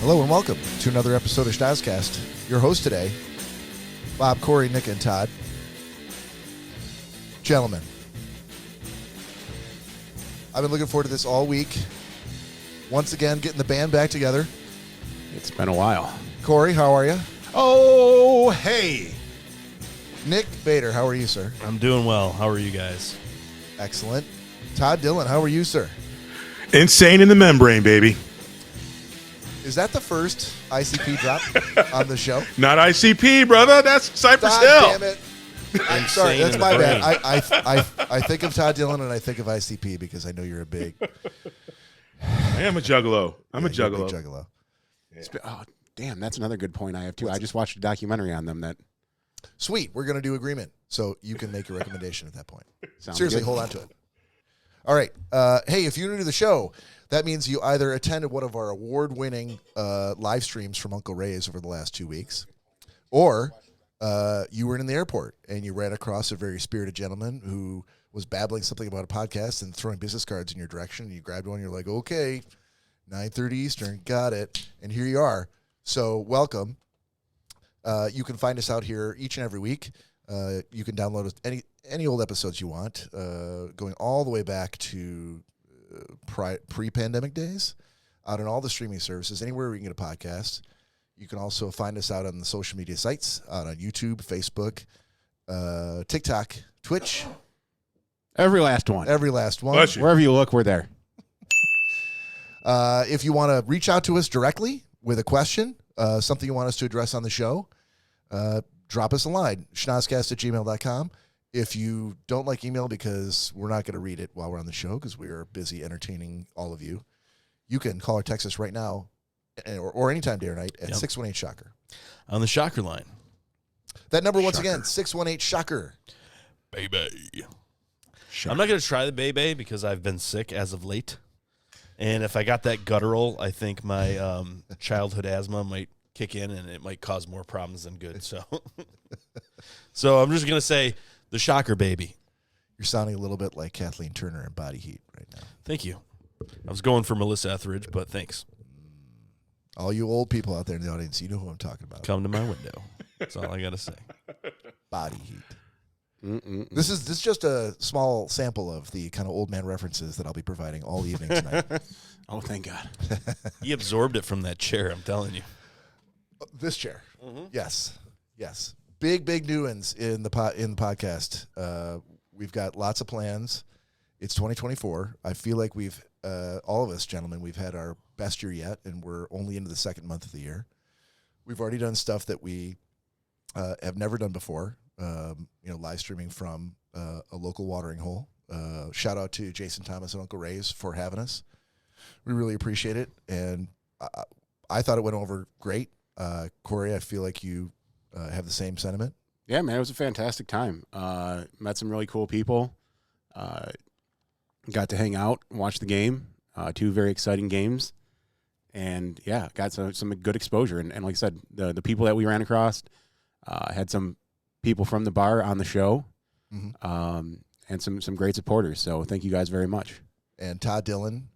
Hello and welcome to another episode of Schnozzcast. Your host today, Bob, Cory, Nick, and Todd. Gentlemen, I've been looking forward to this all week. Once again, getting the band back together. It's been a while. Cory, how are you? Oh, hey. Nick Bader, how are you, sir? I'm doing well. How are you guys? Excellent. Todd Dillon, how are you, sir? Insane in the membrane, baby. Is that the first ICP drop on the show? Not ICP, brother. That's Cypress God Hill. damn it. I'm sorry, Insane that's in my the bad. brain. I think of Todd Dillon and I think of ICP because I know you're a big... I am a juggalo. I'm a you're juggalo. big juggalo. Oh, damn, that's another good point I have, too. I just watched a documentary on them that... Sweet. We're going to do agreement, so you can make a recommendation at that point. Sounds Seriously, good. hold on to it. All right. Hey, if you're new to the show, that means you either attended one of our award-winning live streams from Uncle Ray's over the last 2 weeks, or you were in the airport and you ran across a very spirited gentleman who was babbling something about a podcast and throwing business cards in your direction, and you grabbed one and you're like, okay, 9:30 Eastern, got it, and here you are. So welcome. You can find us out here each and every week. You can download any old episodes you want, going all the way back to pre-pandemic days, out on all the streaming services, anywhere we can get a podcast. You can also find us out on the social media sites, out on YouTube, Facebook, TikTok, Twitch. Every last one. Every last one. Bless you. Wherever you look, we're there. If you want to reach out to us directly with a question, something you want us to address on the show, drop us a line, schnozzcast@gmail.com. If you don't like email because we're not going to read it while we're on the show because we are busy entertaining all of you, you can call or text us right now or anytime, day or night, at 618-SHOCKER. On the Shocker line. That number, once again, 618-SHOCKER. Baby. I'm not going to try the baby because I've been sick as of late. And if I got that guttural, I think my childhood asthma might kick in and it might cause more problems than good. So I'm just going to say the Shocker baby. You're sounding a little bit like Kathleen Turner in Body Heat right now. Thank you. I was going for Melissa Etheridge, but thanks. All you old people out there in the audience, you know who I'm talking about. Come to my window. That's all I got to say. Body Heat. This is just a small sample of the kind of old man references that I'll be providing all evening tonight. Oh, thank God. He absorbed it from that chair, I'm telling you. This chair. Mm-hmm. Yes. Big doings in the podcast. We've got lots of plans. It's 2024. I feel like we've all of us, gentlemen, we've had our best year yet, and we're only into the second month of the year. We've already done stuff that we have never done before. Live streaming from a local watering hole. Shout out to Jason Thomas and Uncle Ray's for having us. We really appreciate it, and I thought it went over great. Cory, I feel like you have the same sentiment. Yeah, man, it was a fantastic time. Met some really cool people. Got to hang out, watch the game. 2 very exciting games. And, yeah, got some good exposure. And like I said, the people that we ran across had some people from the bar on the show, and some great supporters. So thank you guys very much. And Todd Dillon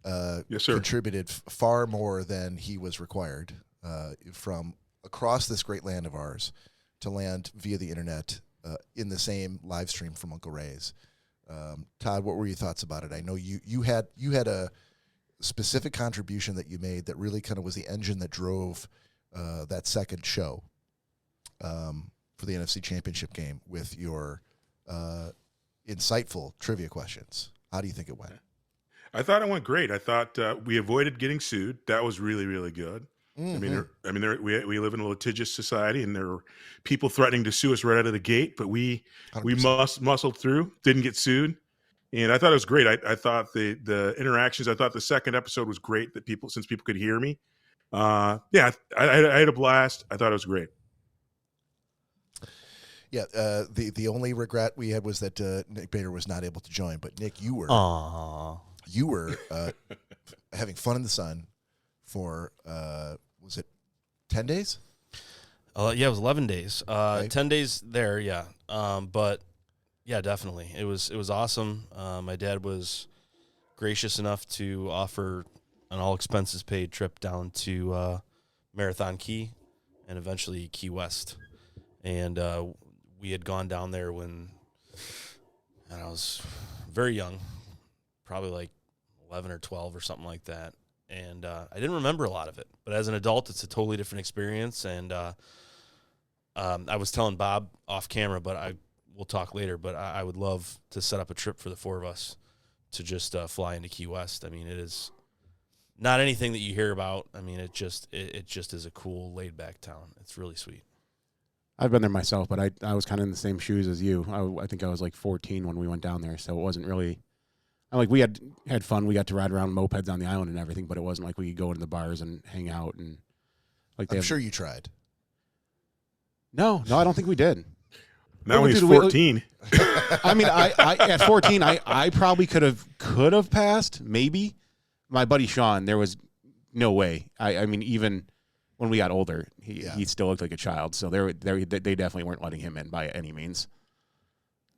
Yes, sir. contributed far more than he was required from across this great land of ours to land via the internet in the same live stream from Uncle Ray's. Todd, what were your thoughts about it? I know you had a specific contribution that you made that really kind of was the engine that drove that second show for the NFC Championship game with your insightful trivia questions. How do you think it went? I thought it went great. I thought we avoided getting sued. That was really, really good. Mm-hmm. We live in a litigious society, and there were people threatening to sue us right out of the gate, but we 100%. muscled through, didn't get sued, and I thought it was great. I thought the interactions. I thought the second episode was great. That people could hear me. I had a blast. I thought it was great. Yeah, the only regret we had was that Nick Bader was not able to join. But Nick, you were having fun in the sun for was it 10 days? Yeah, it was 11 days. Okay. 10 days there, yeah. But yeah, definitely. It was awesome. My dad was gracious enough to offer an all expenses paid trip down to Marathon Key, and eventually Key West. And we had gone down there when I was very young, probably like 11 or 12 or something like that. And I didn't remember a lot of it. But as an adult, it's a totally different experience. And I was telling Bob off camera, but we'll talk later, but I would love to set up a trip for the four of us to just fly into Key West. I mean, it is not anything that you hear about. I mean, it just is a cool, laid-back town. It's really sweet. I've been there myself, but I was kind of in the same shoes as you. I think I was like 14 when we went down there, so it wasn't really. We had fun. We got to ride around mopeds on the island and everything, but it wasn't like we could go into the bars and hang out and I'm sure you tried. No, I don't think we did. Now he's 14. I mean, I at 14, I probably could have passed, maybe. My buddy Sean, there was no way. I mean, even when we got older, he still looked like a child. So they definitely weren't letting him in by any means.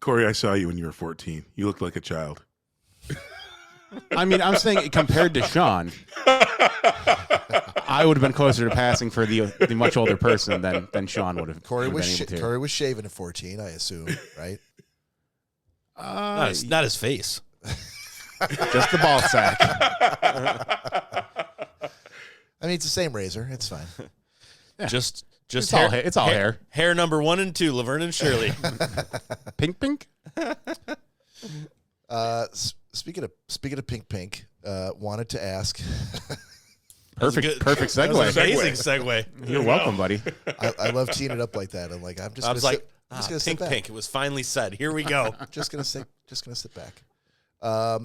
Cory, I saw you when you were 14. You looked like a child. I mean, I'm saying compared to Sean, I would have been closer to passing for the much older person than Sean would have. Corey was shaven at 14, I assume, right? Not his face. Just the ball sack. I mean, it's the same razor. It's fine. Yeah. Just it's hair, it's all hair. Hair number 1 and 2, Laverne and Shirley. Pink. Speaking of pink, wanted to ask. Perfect segue. That was an amazing segue. You're welcome, buddy. I love teeing it up like that. I'm like, I'm just gonna sit back. Pink. It was finally said. Here we go. Just gonna sit back. I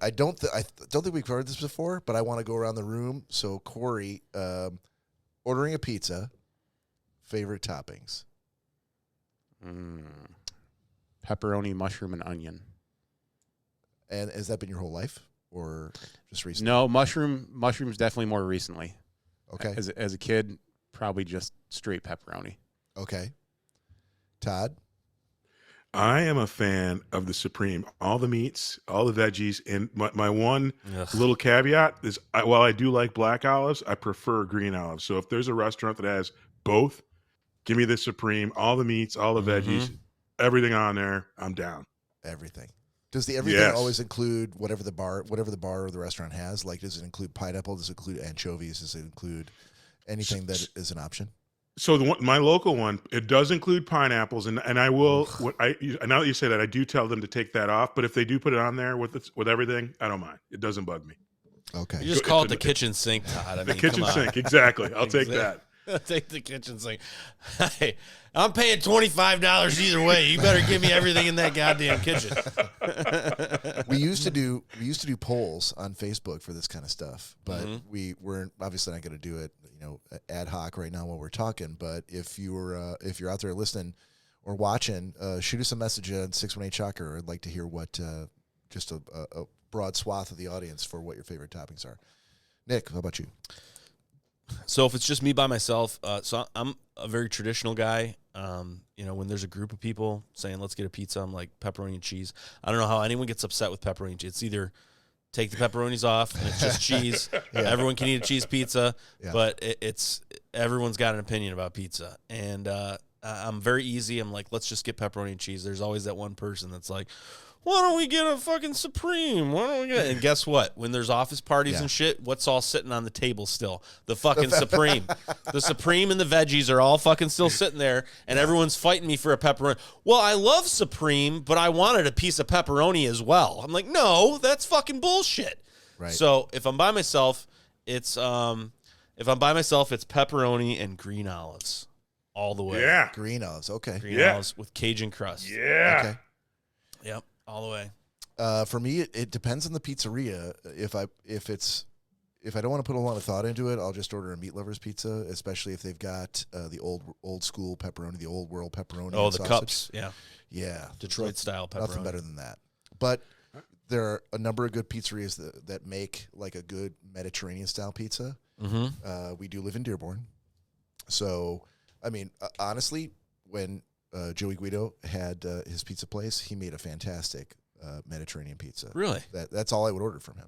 don't think we've heard this before, but I want to go around the room. So Cory, ordering a pizza, favorite toppings? Pepperoni, mushroom, and onion. And has that been your whole life, or just recently? No, mushrooms definitely more recently. Okay. As a kid, probably just straight pepperoni. Okay. Todd? I am a fan of the Supreme. All the meats, all the veggies, and my one little caveat is, while I do like black olives, I prefer green olives. So if there's a restaurant that has both, give me the Supreme, all the meats, all the veggies, everything on there, I'm down. Everything. Does the everything always include whatever the bar or the restaurant has? Like, does it include pineapple? Does it include anchovies? Does it include anything that is an option? So my local one, it does include pineapples, and I will. Now that you say that, I do tell them to take that off. But if they do put it on there with everything, I don't mind. It doesn't bug me. Okay. You just call it the kitchen sink, Todd. I mean, the kitchen sink, exactly. I'll take that. Take the kitchen sink. Hey, I'm paying $25 either way. You better give me everything in that goddamn kitchen. We used to do polls on Facebook for this kind of stuff, but we're obviously not going to do it, ad hoc right now while we're talking. But if you're out there listening or watching, shoot us a message on 618 Shocker. I'd like to hear what just a broad swath of the audience for what your favorite toppings are. Nick, how about you? So if it's just me by myself, so I'm a very traditional guy. When there's a group of people saying, let's get a pizza, I'm like, pepperoni and cheese. I don't know how anyone gets upset with pepperoni and cheese. It's either take the pepperonis off and it's just cheese. Yeah. Everyone can eat a cheese pizza, but everyone's got an opinion about pizza. And I'm very easy. I'm like, let's just get pepperoni and cheese. There's always that one person that's like, why don't we get a fucking Supreme? Why don't we get? And guess what? When there's office parties and shit, what's all sitting on the table still? The fucking Supreme. The Supreme and the veggies are all fucking still sitting there, and everyone's fighting me for a pepperoni. Well, I love Supreme, but I wanted a piece of pepperoni as well. I'm like, no, that's fucking bullshit. Right. So if I'm by myself, it's pepperoni and green olives all the way. Yeah. Green olives. Okay. Green olives with Cajun crust. Yeah. Okay. Yep. All the way. For me, it depends on the pizzeria. If I don't want to put a lot of thought into it, I'll just order a Meat Lovers pizza, especially if they've got the old school pepperoni, the old world pepperoni. Oh, the sausage. Cups. Yeah. Yeah. Detroit style pepperoni. Nothing better than that. But there are a number of good pizzerias that make like a good Mediterranean style pizza. Mm-hmm. We do live in Dearborn, so I mean, honestly, when Joey Guido had his pizza place, he made a fantastic Mediterranean pizza. Really? That's all I would order from him.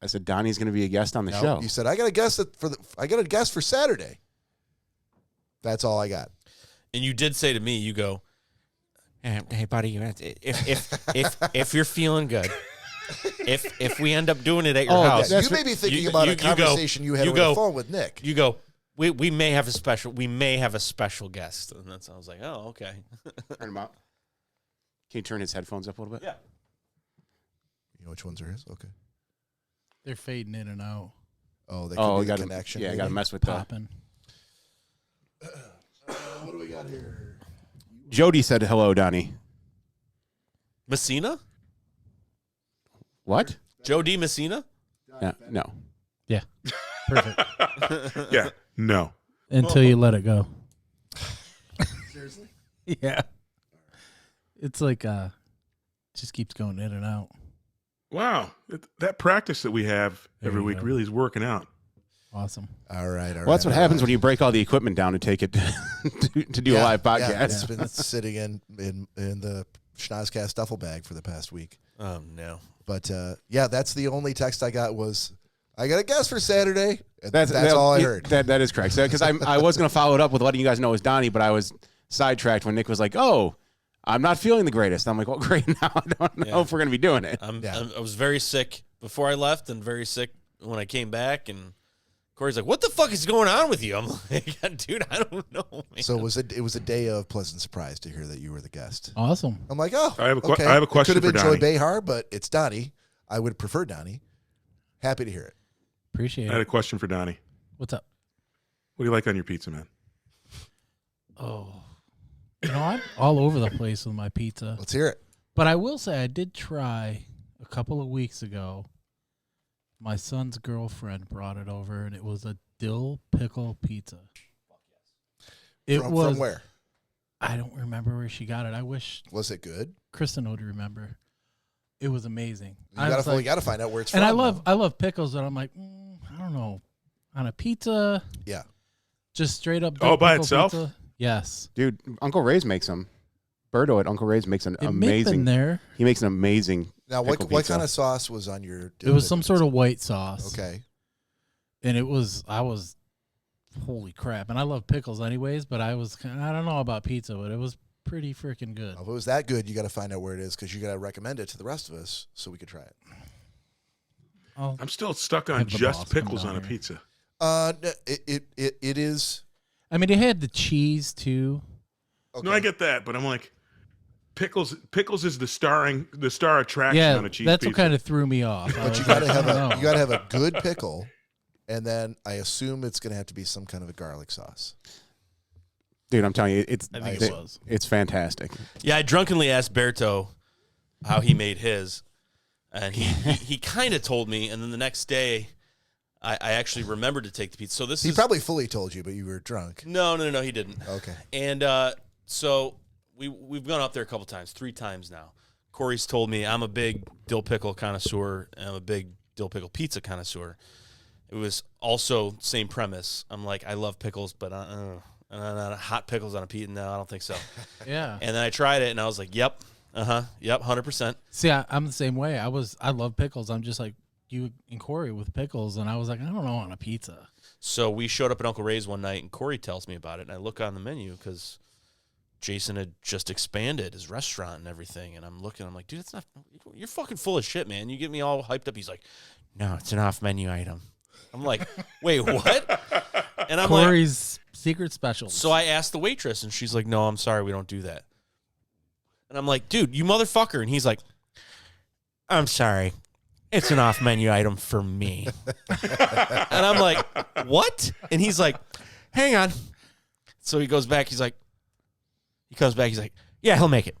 I said Donnie's going to be a guest on the No, show. you said I got a guest I got a guest for Saturday. That's all I got. And you did say to me, you go, hey buddy, if you're feeling good, if we end up doing it at your house, you may be thinking about a conversation you had over the phone with Nick. You go, we may have a special guest, and that's I was like, oh, okay. Turn him up. Can you turn his headphones up a little bit? Yeah. You know which ones are his? Okay. They're fading in and out. Oh, they could be got the connection. Yeah, I got to mess with Popping. What do we got here? Jody said hello, Donnie. Messina? What? Joe D. Messina? No. Yeah. Perfect. Yeah. No. Until you let it go. Seriously? Yeah. It's like just keeps going in and out. Wow. That practice that we have every you week go. really is working out. Awesome. All right. Well, that's what happens when you break all the equipment down to take it to do a live podcast. Yeah, it's been sitting in the Schnozzcast duffel bag for the past week. Oh, no. But, yeah, that's the only text I got was, I got a guest for Saturday. That's all I heard. That is correct. Because I was going to follow it up with letting you guys know it was Donnie, but I was sidetracked when Nick was like, oh, I'm not feeling the greatest. I'm like, well, great. Now I don't know if we're going to be doing it. I was very sick before I left and very sick when I came back. And Cory's like, what the fuck is going on with you? I'm like, dude, I don't know, man. So it was a day of pleasant surprise to hear that you were the guest. Awesome. I'm like, oh, I have a okay. I have a question It could for have been Donnie. Joy Behar, but it's Donnie. I would prefer Donnie. Happy to hear it. Appreciate I had it. a question for Donnie. What's up? What do you like on your pizza, man? Oh. I'm all over the place with my pizza. Let's hear it. But I will say I did try a couple of weeks ago. My son's girlfriend brought it over, and it was a dill pickle pizza. From where? I don't remember where she got it. I wish Was it good? Kristen would remember. It was amazing. You got to find out where it's and from. I love pickles, and I'm like, I don't know, on a pizza. Yeah. Just straight up. Oh, by pickle itself? Pizza. Yes. Dude, Uncle Ray's makes them. Berto at Uncle Ray's makes an It may have been amazing. there. He makes an amazing. Now, pickle what pizza. kind of sauce was on your? It was some sort of white sauce. Okay. And I was, holy crap. And I love pickles anyways, but I don't know about pizza, but it was pretty freaking good. If it was that good, you got to find out where it is because you got to recommend it to the rest of us so we could try it. I'm still stuck on Have the just boss come pickles down on a here. pizza. It is. I mean, it had the cheese too. Okay. No, I get that, but I'm like, pickles is the star attraction Yeah, on a cheese that's pizza. what kind of threw me off. I But was you got to like, have I don't know. you got to have a good pickle, and then I assume it's going to have to be some kind of a garlic sauce. Dude, I'm telling you, it's I think it was. It's fantastic. Yeah, I drunkenly asked Berto how he made his, and he kind of told me, and then the next day, I actually remembered to take the pizza. So this He is probably fully told you, but you were drunk. no, he didn't. Okay. And so we've gone up there a couple times, 3 times now. Cory's told me I'm a big dill pickle connoisseur, and I'm a big dill pickle pizza connoisseur. It was also same premise. I'm like, I love pickles, but hot pickles on a pizza. No, I don't think so. Yeah. And then I tried it, and I was like, yep, 100%. See, I'm the same way. I love pickles. I'm just like you and Cory with pickles, and I was like, I don't know on a pizza. So we showed up at Uncle Ray's one night, and Cory tells me about it, and I look on the menu because Jason had just expanded his restaurant and everything, and I'm looking, I'm like, dude, it's not, you're fucking full of shit, man. You get me all hyped up. He's like, no, it's an off-menu item. I'm like, wait, what? And I'm like, Cory's secret specials. so I asked the waitress, and she's like, no, I'm sorry, we don't do that. And I'm like, dude, you motherfucker. And he's like, I'm sorry. It's an off-menu item for me. And I'm like, what? And he's like, hang on. So he goes back. He comes back. He's like, yeah, he'll make it.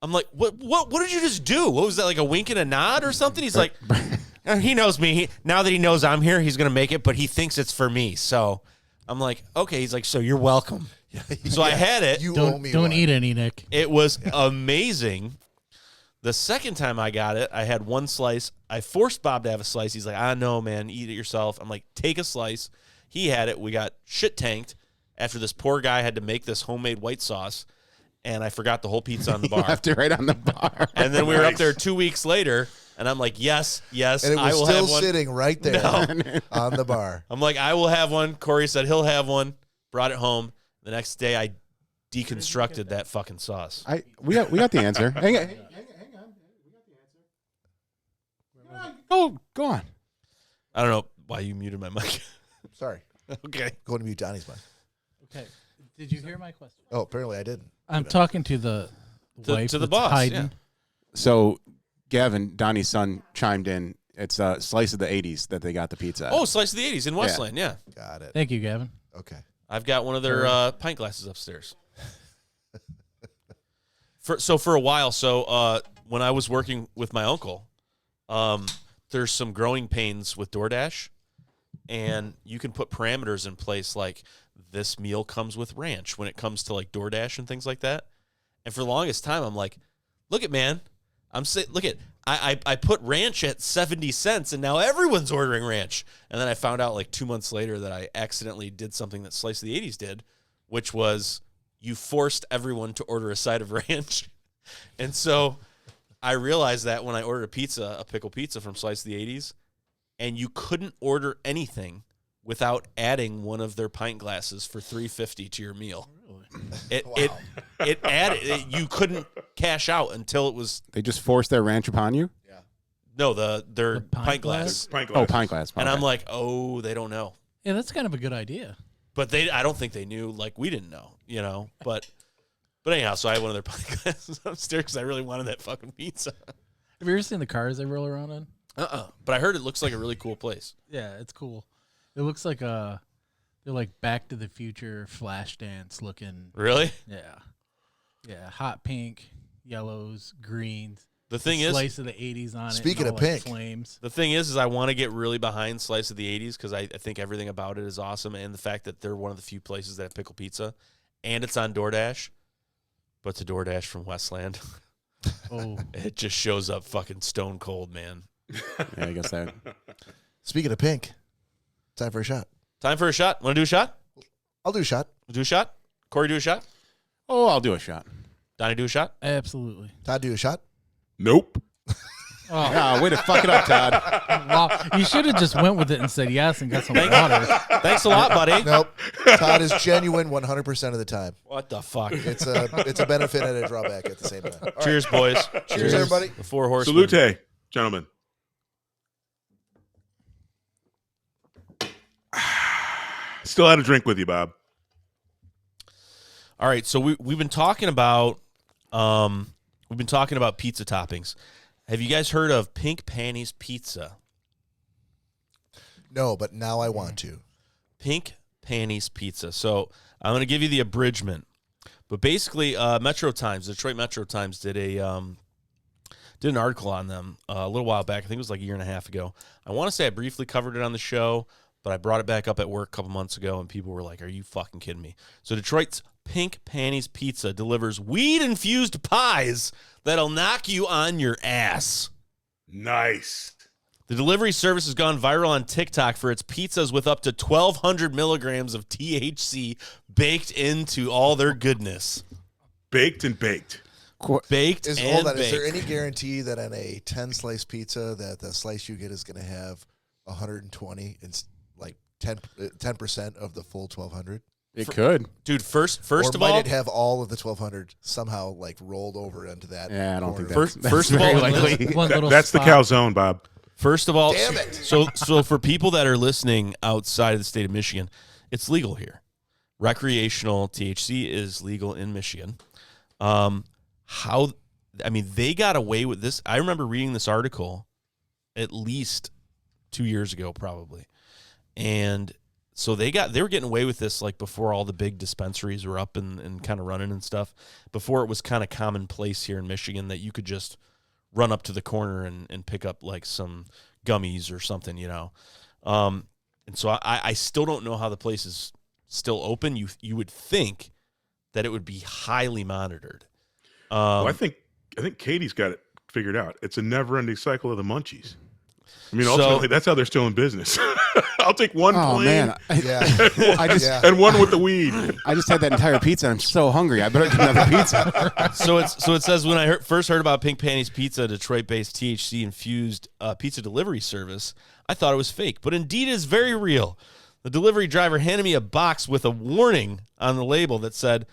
I'm like, what did you just do? What was that, like a wink and a nod or something? He's like, he knows me. Now that he knows I'm here, he's going to make it, but he thinks it's for me. So I'm like, okay. He's like, so you're welcome. So I had it. You owe me don't one. eat any, Nick. It was amazing. The second time I got it, I had one slice. I forced Bob to have a slice. He's like, I know, man, eat it yourself. I'm like, take a slice. He had it. We got shit tanked after this poor guy had to make this homemade white sauce, and I forgot the whole pizza on the bar. Left it right on the bar. And then we were up there 2 weeks later, And I'm like, yes, And it I was will still have one. sitting right there No. on the bar. I'm like, I will have one. Cory said he'll have one. Brought it home. The next day, I deconstructed that fucking sauce. We got the answer. Hang on. Oh, go on. I don't know why you muted my mic. Sorry. Okay. Going to mute Donnie's mic. Okay. Did you hear my question? Oh, apparently I didn't. I'm talking to the wife to the that's boss, hiding. yeah. So, Gavin, Donnie's son, chimed in. It's a slice of the 80s that they got the pizza at. Oh, Slice of the 80s in Westland, yeah. Got it. Thank you, Gavin. Okay. I've got one of their pint glasses upstairs. For a while, when I was working with my uncle, there's some growing pains with DoorDash, and you can put parameters in place like this meal comes with ranch when it comes to like DoorDash and things like that. And for the longest time, I'm like, look at man, I put ranch at 70 cents, and now everyone's ordering ranch. And then I found out like 2 months later that I accidentally did something that Slice of the 80s did, which was you forced everyone to order a side of ranch. And so I realized that when I ordered a pickle pizza from Slice of the 80s, and you couldn't order anything without adding one of their pint glasses for $3.50 to your meal. Really? It added. You couldn't cash out until it was. They just forced their ranch upon you? Yeah. No, their pint glass. Pint Oh, glass. pint glass. And Okay. I'm like, oh, they don't know. Yeah, that's kind of a good idea. But I don't think they knew. Like we didn't know, But anyhow, so I had one of their pint glasses upstairs because I really wanted that fucking pizza. Have you ever seen the cars they roll around in? But I heard it looks like a really cool place. Yeah, it's cool. It looks like they're like Back to the Future Flashdance looking. Really? Yeah, hot pink, yellows, greens. The thing is, slice of the 80s on Speaking it. of pink. Flames. the thing is I want to get really behind Slice of the 80s because I think everything about it is awesome, and the fact that they're one of the few places that have pickle pizza, and it's on DoorDash. But to DoorDash from Westland, Oh, it just shows up fucking stone cold, man. Yeah, I guess that. Speaking of pink, time for a shot. Time for a shot. Want to do a shot? I'll do a shot. Do a shot? Cory, do a shot? Oh, I'll do a shot. Donnie, do a shot? absolutely. Todd, do a shot. Nope. Oh, Ah, way to fuck it up, Todd. well, you should have just went with it and said yes and got some water. Thanks a lot, buddy. Nope. Todd is genuine 100% of the time. What the fuck? It's a benefit and a drawback at the same time. All right. Cheers, boys. Cheers, everybody. The four horsemen. Salute, gentlemen. Still had a drink with you, Bob. All right, so we've been talking about pizza toppings. Have you guys heard of Pink Panties Pizza? No, but now I want to. Pink Panties Pizza. So I'm going to give you the abridgment. But basically, Detroit Metro Times did an article on them a little while back. I think it was like a year and a half ago. I want to say I briefly covered it on the show, but I brought it back up at work a couple months ago, and people were like, are you fucking kidding me? So Detroit's Pink Panties Pizza delivers weed-infused pies that'll knock you on your ass. Nice. The delivery service has gone viral on TikTok for its pizzas with up to 1,200 milligrams of THC baked into all their goodness. Baked and baked. Baked and Hold on. baked. Is there any guarantee that on a 10-slice pizza that the slice you get is going to have 120 and like 10% of the full 1,200? It could. Dude, first Or of might all, it have all of the 1,200 somehow like rolled over into that? Yeah, I don't think corner? that's, First of very all, likely. One little That's the spot. calzone, Bob. First of all, Damn it. So for people that are listening outside of the state of Michigan, it's legal here. Recreational THC is legal in Michigan. They got away with this. I remember reading this article at least 2 years ago, probably. And so they were getting away with this like before all the big dispensaries were up and kind of running and stuff. Before it was kind of commonplace here in Michigan that you could just run up to the corner and pick up like some gummies or something, And so I still don't know how the place is still open. You would think that it would be highly monitored. Well, I think Katie's got it figured out. It's a never-ending cycle of the munchies. I mean, So- ultimately, that's how they're still in business. I'll take one Oh plane man, Yeah. I just Yeah. and one with the weed. I just had that entire pizza. And I'm so hungry. I better get another pizza. So it says when I first heard about Pink Panties Pizza, Detroit-based THC infused pizza delivery service, I thought it was fake, but indeed it is very real. The delivery driver handed me a box with a warning on the label that said,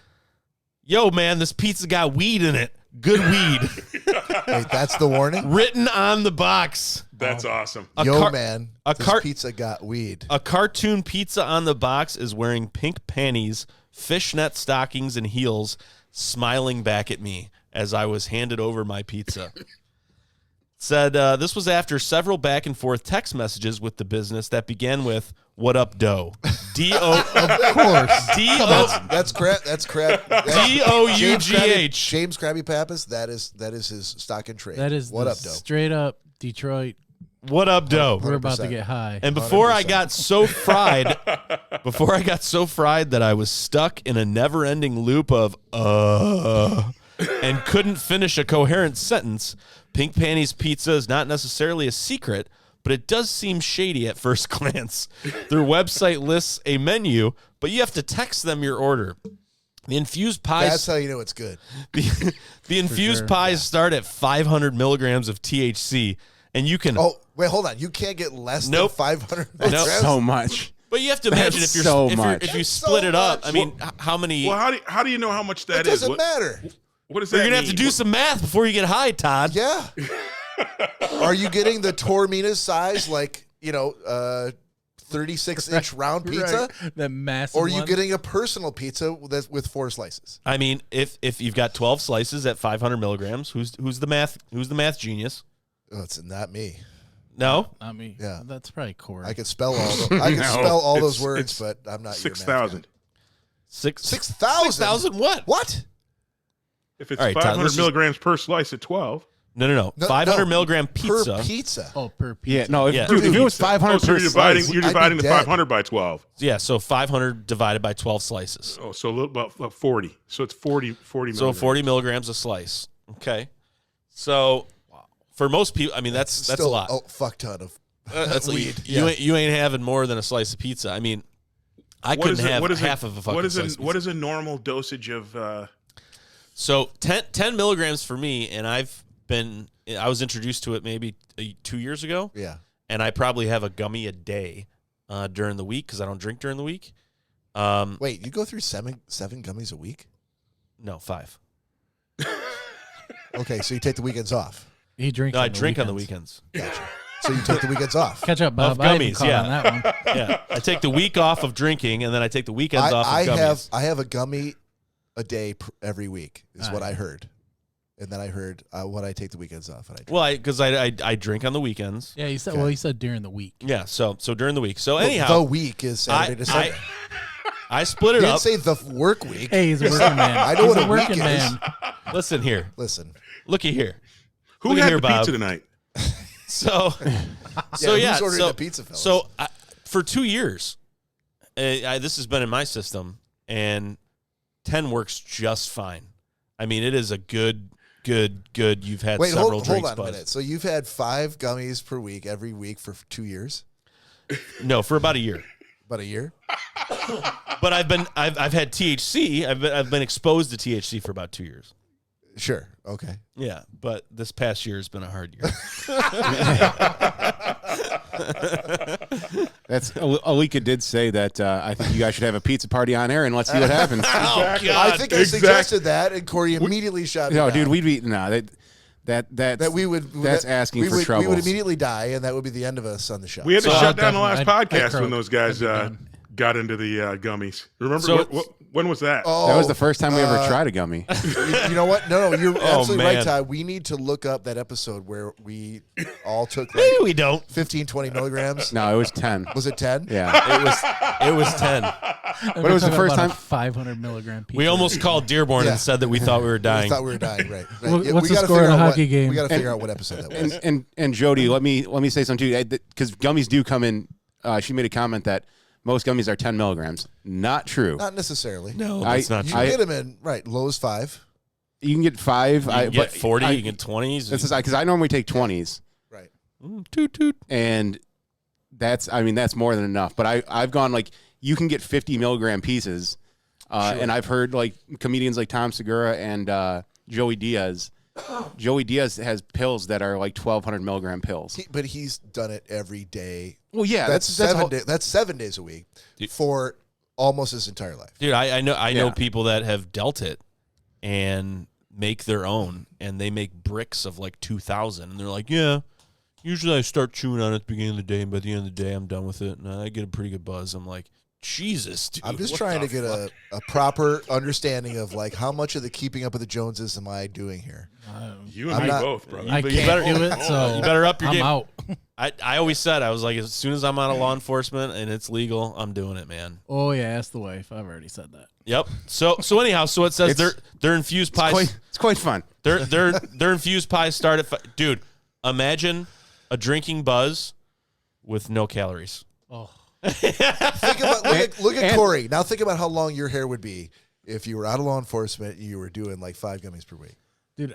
"Yo, man, this pizza got weed in it. Good weed." Wait, that's the warning? Written on the box. That's awesome. Man, this pizza got weed. A cartoon pizza on the box is wearing pink panties, fishnet stockings, and heels, smiling back at me as I was handed over my pizza. Said this was after several back and forth text messages with the business that began with "What up, dough?" D-O, Of course. D-O, That's crap. That's crap. D-O-U-G-H. James Krabby Pappas. That is his stock and trade. That is what the up, dough? straight up Detroit. What up, dough? We're about to 100%. get high. And before I 100%. got so fried that I was stuck in a never-ending loop of and couldn't finish a coherent sentence, Pink Panties Pizza is not necessarily a secret, but it does seem shady at first glance. Their website lists a menu, but you have to text them your order. The infused pies. That's how you know it's good. The infused sure. pies start at 500 milligrams of THC, and you can. Oh, wait, hold on. You can't get less Nope. than 500 Nope. milligrams? So much. But you have to imagine That's if so you're much. if you That's split so it up. much. I mean, how many? Well, how do you know how much that It is? doesn't matter. What does that You're gonna mean? have to do some math before you get high, Todd. Yeah. Are you getting the Tormina's size, 36-inch round pizza? Right. That massive Or are you one. getting a personal pizza that's with 4 slices? I mean, if you've got 12 slices at 500 milligrams, who's the math genius? Oh, it's not me. No, I mean, Yeah. that's probably Cory. I can spell all those words, but I'm not your math guy. 6,000. 6,000? 6,000 what? What? If it's All right, Todd, 500 this is- milligrams per slice at 12. No. No, 500 no, milligram pizza. Per pizza. Oh, per pizza. Yeah, no, Yeah. dude, if it was Oh, 500 so per you're slice, dividing I'd be the dead. 500 by 12. Yeah, so 500 divided by 12 slices. Oh, so a little about 40. So it's 40 So milligrams. 40 milligrams a slice. Okay. So for most people, I mean, that's Still a lot. a fuck ton of That's weed. You ain't having more than a slice of pizza. I mean, I couldn't have half of a fucking slice of what pizza. is a normal dosage of So 10 milligrams for me, and I was introduced to it maybe 2 years ago, Yeah. and I probably have a gummy a day during the week because I don't drink during the week. Wait, you go through seven gummies a week? No, 5. Okay, so you take the weekends off. He drinks. No, I drink on the weekends. Gotcha. So you take the weekends off. Catch up, Bob. Of I haven't gummies, caught yeah. on that one. Yeah, I take the week off of drinking, and then I take the weekends off of gummies. I have a gummy a day every week is what I heard, and then I heard what I take the weekends off. And I drink. Well, because I drink on the weekends. Yeah, you said. Okay. Well, you said during the week. Yeah, so during the week. So the anyhow, week is Saturday to Sunday. I split You it didn't up. say the work week. Hey, he's a working man. I know He's what a a week working is. man. Listen here, Listen. looky here. who Look at had here, the Bob. pizza tonight? So, Who's ordering the pizza, fellas? So for 2 years, this has been in my system, and 10 works just fine. I mean, it is a good. You've had Wait, several hold drinks, on a bud. minute. So you've had 5 gummies per week every week for 2 years? No, for about a year. About a year? But I've had THC. I've been exposed to THC for about 2 years. Sure. Okay. Yeah, but this past year has been a hard year. that's Alika did say that I think you guys should have a pizza party on air and let's see what happens. Exactly. I think I Exact- suggested that, and Corey immediately shot me No, down. dude, we'd be that's that we would that's that asking we for would, trouble. We would immediately die, and that would be the end of us on the show. We had to So- shut down the last Definitely. I'd podcast when croak. those guys I'd be done. got into the gummies. Remember So- when was that? Oh, That was the first time we ever tried a gummy. You know what? No, you're absolutely man. right, Todd. We need to look up that episode where we all took Maybe we don't. 15, 20 milligrams. No, it was 10. Was it 10? Yeah. It was 10. But it was the first time. 500 milligram pizza. We almost called Dearborn Yeah. and said that we thought we were We dying. thought we were dying, right? What's Yeah, the we gotta score figure in a out hockey game? We got to figure out what episode that was. And Jody, let me say something too, because gummies do come in. She made a comment that most gummies are 10 milligrams. Not true. Not necessarily. No, that's not You true. can get them in, right, Lowe's 5. You can get 5. You can get 40, you can get 20s. This is because I normally take 20s. Right. Toot toot. And that's more than enough. But I've gone like you can get 50 milligram pieces, and I've heard like comedians like Tom Segura and Joey Diaz. Joey Diaz has pills that are like 1,200 milligram pills. But he's done it every day. Well, yeah, that's 7 days a week for almost his entire life. Dude, I know people that have dealt it and make their own, and they make bricks of like 2,000, and they're like, yeah, usually I start chewing on it at the beginning of the day, and by the end of the day, I'm done with it, and I get a pretty good buzz. I'm like, Jesus, dude. I'm just trying to get a proper understanding of like how much of the keeping up with the Joneses am I doing here? You and me both, brother. I can't do it, so you better up your I'm game. out. I always said, I was like, as soon as I'm out of law enforcement and it's legal, I'm doing it, man. Oh yeah, ask the wife. I've already said that. Yep. So anyhow, it says their infused pies. It's quite fun. Their infused pies start at dude. Imagine a drinking buzz with no calories. Oh, Think about look at Cory. Now think about how long your hair would be if you were out of law enforcement and you were doing like 5 gummies per week. dude,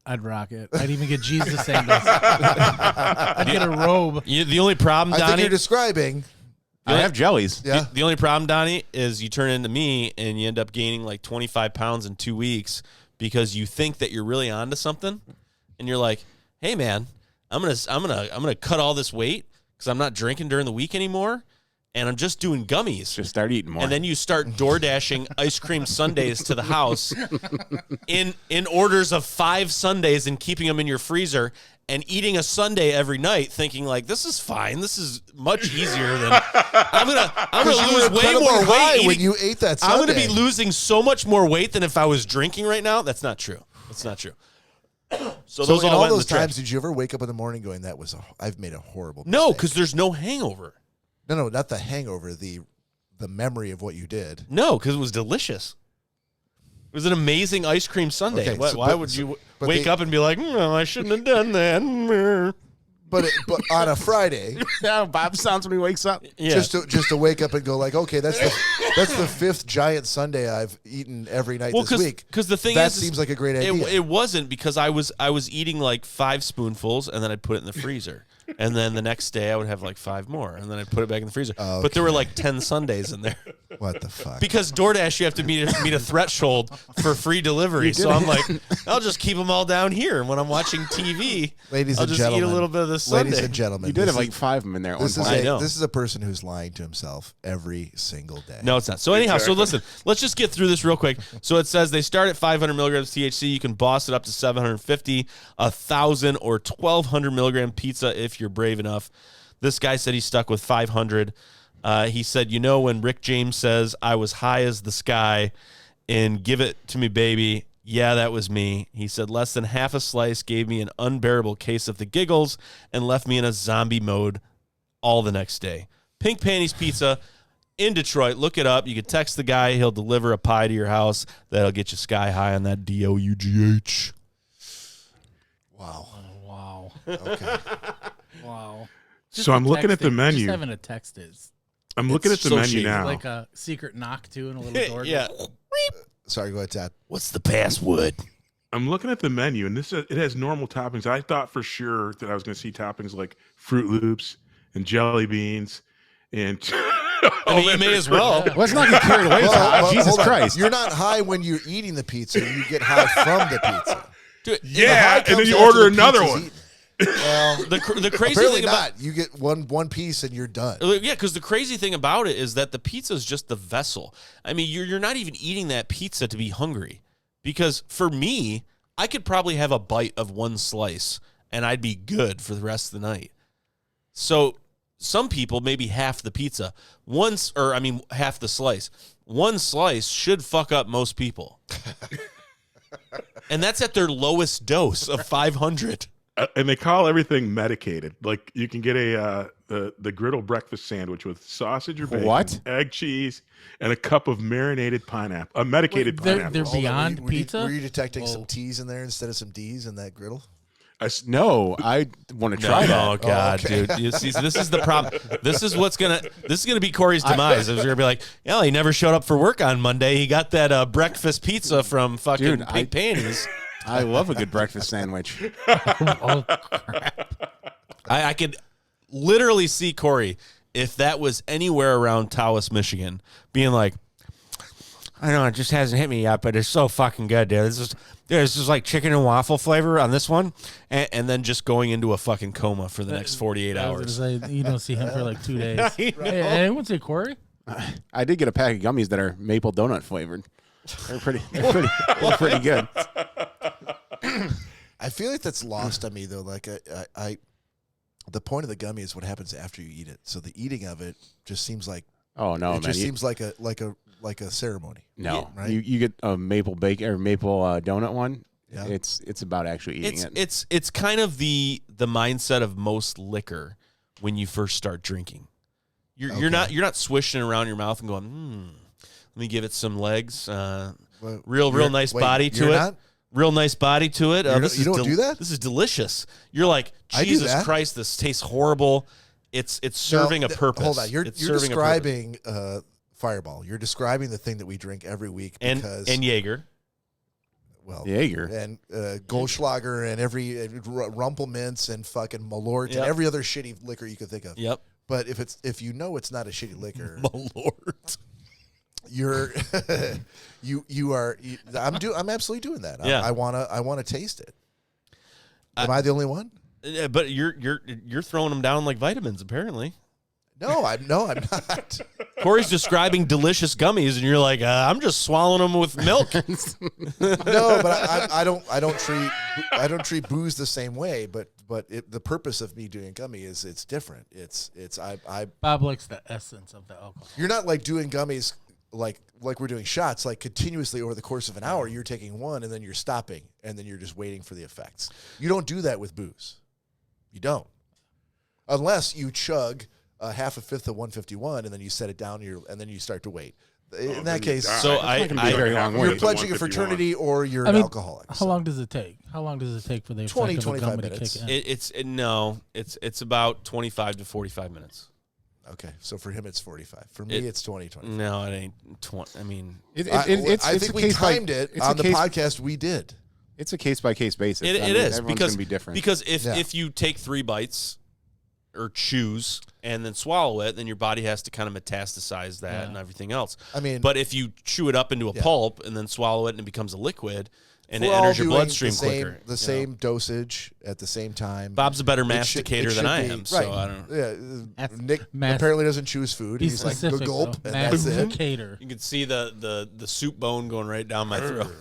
I'd rock it. I'd even get Jesus sandals. I'd get a robe. The only problem, I think Donnie, you're describing. I have jellies. Yeah. the only problem, Donnie, is you turn into me and you end up gaining like 25 pounds in 2 weeks because you think that you're really onto something, and you're like, "Hey, man, I'm gonna cut all this weight because I'm not drinking during the week anymore, and I'm just doing gummies." Just start eating more. And then you start door dashing ice cream sundaes to the house in orders of 5 sundaes and keeping them in your freezer and eating a sundae every night, thinking like, this is fine. This is much easier than I'm gonna lose way more weight when you ate that sundae. I'm gonna be losing so much more weight than if I was drinking right now. That's not true. That's not true. So those in all all went in those the trash. times, did you ever wake up in the morning going, I've made a horrible mistake? No, because there's no hangover. No, not the hangover, the memory of what you did. No, because it was delicious. It was an amazing ice cream sundae. Okay, Why would you wake up and be like, no, I shouldn't have done that? But on a Friday, yeah, Bob sounds when he wakes up. Yeah. just to wake up and go like, okay, that's the 5th giant sundae I've eaten every night this week. Because the thing that is, seems like a great idea. It wasn't, because I was eating like 5 spoonfuls and then I'd put it in the freezer. And then the next day I would have like 5 more, and then I'd put it back in the freezer. Okay. But there were like 10 sundaes in there. What the fuck? Because DoorDash, you have to meet a threshold for free delivery. So I'm like, I'll just keep them all down here. And when I'm watching TV, Ladies I'll and just gentlemen, eat a little bit of this sundae. Ladies and gentlemen, You did this have like is- 5 of them in there at one This is point. I know. this is a person who's lying to himself every single day. No, it's not. So anyhow, so listen, let's just get through this real quick. So it says they start at 500 milligrams THC. You can boss it up to 750, 1,000, or 1,200 milligram pizza if you're brave enough. This guy said he's stuck with 500. He said, when Rick James says, I was high as the sky and give it to me, baby. Yeah, that was me. He said less than half a slice gave me an unbearable case of the giggles and left me in a zombie mode all the next day. Pink Panties Pizza in Detroit. Look it up. You can text the guy. He'll deliver a pie to your house. That'll get you sky high on that DOUGH. Wow. Wow. Okay. Wow. So I'm looking at the menu. Just having a text is I'm looking at the so menu shady. now. like a secret knock too, and a little door. Yeah. Sorry, go ahead, Todd. What's the password? I'm looking at the menu, and it has normal toppings. I thought for sure that I was going to see toppings like Fruit Loops and jelly beans, and I mean, you may as well. Let's not get carried away, Todd. Jesus hold on. Christ. You're not high when you're eating the pizza. You get high from the pizza. Dude, The high and then comes you after order the another pizza's one. eaten. Well, the crazy apparently thing about not. You get one piece and you're done. Yeah, because the crazy thing about it is that the pizza is just the vessel. I mean, you're not even eating that pizza to be hungry. Because for me, I could probably have a bite of one slice and I'd be good for the rest of the night. So some people, maybe half the pizza, half the slice. One slice should fuck up most people. And that's at their lowest dose of 500. And they call everything medicated. Like you can get the griddle breakfast sandwich with sausage or bacon, What? egg, cheese, and a cup of marinated pineapple. A medicated They're pineapple. Hold beyond were you, pizza? Were you detecting Whoa. some T's in there instead of some D's in that griddle? No, I want to try that. Oh God, okay. dude! You see, this is the problem. This is gonna be Cory's demise. It's gonna be like, yeah, he never showed up for work on Monday. He got that breakfast pizza from fucking Dude, Pink Panties. I love a good breakfast sandwich. Oh crap! I could literally see Cory, if that was anywhere around Tawas, Michigan, being like, I know it just hasn't hit me yet, but it's so fucking good, dude. This is like chicken and waffle flavor on this one, and then just going into a fucking coma for the next 48 I was hours. gonna say, you don't see him for like 2 days. Hey, anyone say Cory? I did get a pack of gummies that are maple donut flavored. They're pretty good. I feel like that's lost on me though. Like I the point of the gummy is what happens after you eat it. So the eating of it just seems like It just seems like a ceremony. No, right? You get a maple bacon or maple donut one. Yeah. It's about actually eating it. It's kind of the mindset of most liquor when you first start drinking. You're not swishing around your mouth and going, let me give it some legs. Real nice body to it. Not? Real nice body to it. You don't do that? This is delicious. You're like, Jesus Christ, this tastes horrible. It's serving a purpose. Hold on, you're serving describing Fireball. You're describing the thing that we drink every week because and Jaeger. Well, Jaeger and Goldschlager and every Rumpelmints and fucking Malort and every other shitty liquor you could think of. Yep. But if you know it's not a shitty liquor, Malort. I'm absolutely doing that. Yeah. I wanna taste it. Am I the only one? But you're throwing them down like vitamins, apparently. No, I'm not. Cory's describing delicious gummies, and you're like, I'm just swallowing them with milk. No, but I don't treat booze the same way. But the purpose of me doing gummy is it's different. Bob likes the essence of the alcohol. You're not like doing gummies like we're doing shots like continuously over the course of an hour. You're taking one and then you're stopping and then you're just waiting for the effects. You don't do that with booze. You don't, unless you chug half a fifth of 151 and then you set it down and then you start to wait. In that case, so you're pledging a fraternity or you're an alcoholic. How long does it take? How long does it take for the 20, effect of a 25 gummy minutes. to kick in? It's about 25 to 45 minutes. Okay, so for him it's 45. For me it's 20, 25. No, it ain't 20. I mean, I think we timed it on the podcast we did. It's a case by case basis. It is everyone's because gonna be different. Because if you take 3 bites or chews and then swallow it, then your body has to kind of metastasize that and everything else. I mean, but if you chew it up into a pulp and then swallow it and it becomes a liquid and it enters your bloodstream quicker. The same dosage at the same time. Bob's a better masticator than I am, so right. I don't. Yeah, Nick apparently doesn't chew his food. He's like gulp, and that's it. Masticator. You can see the soup bone going right down my throat.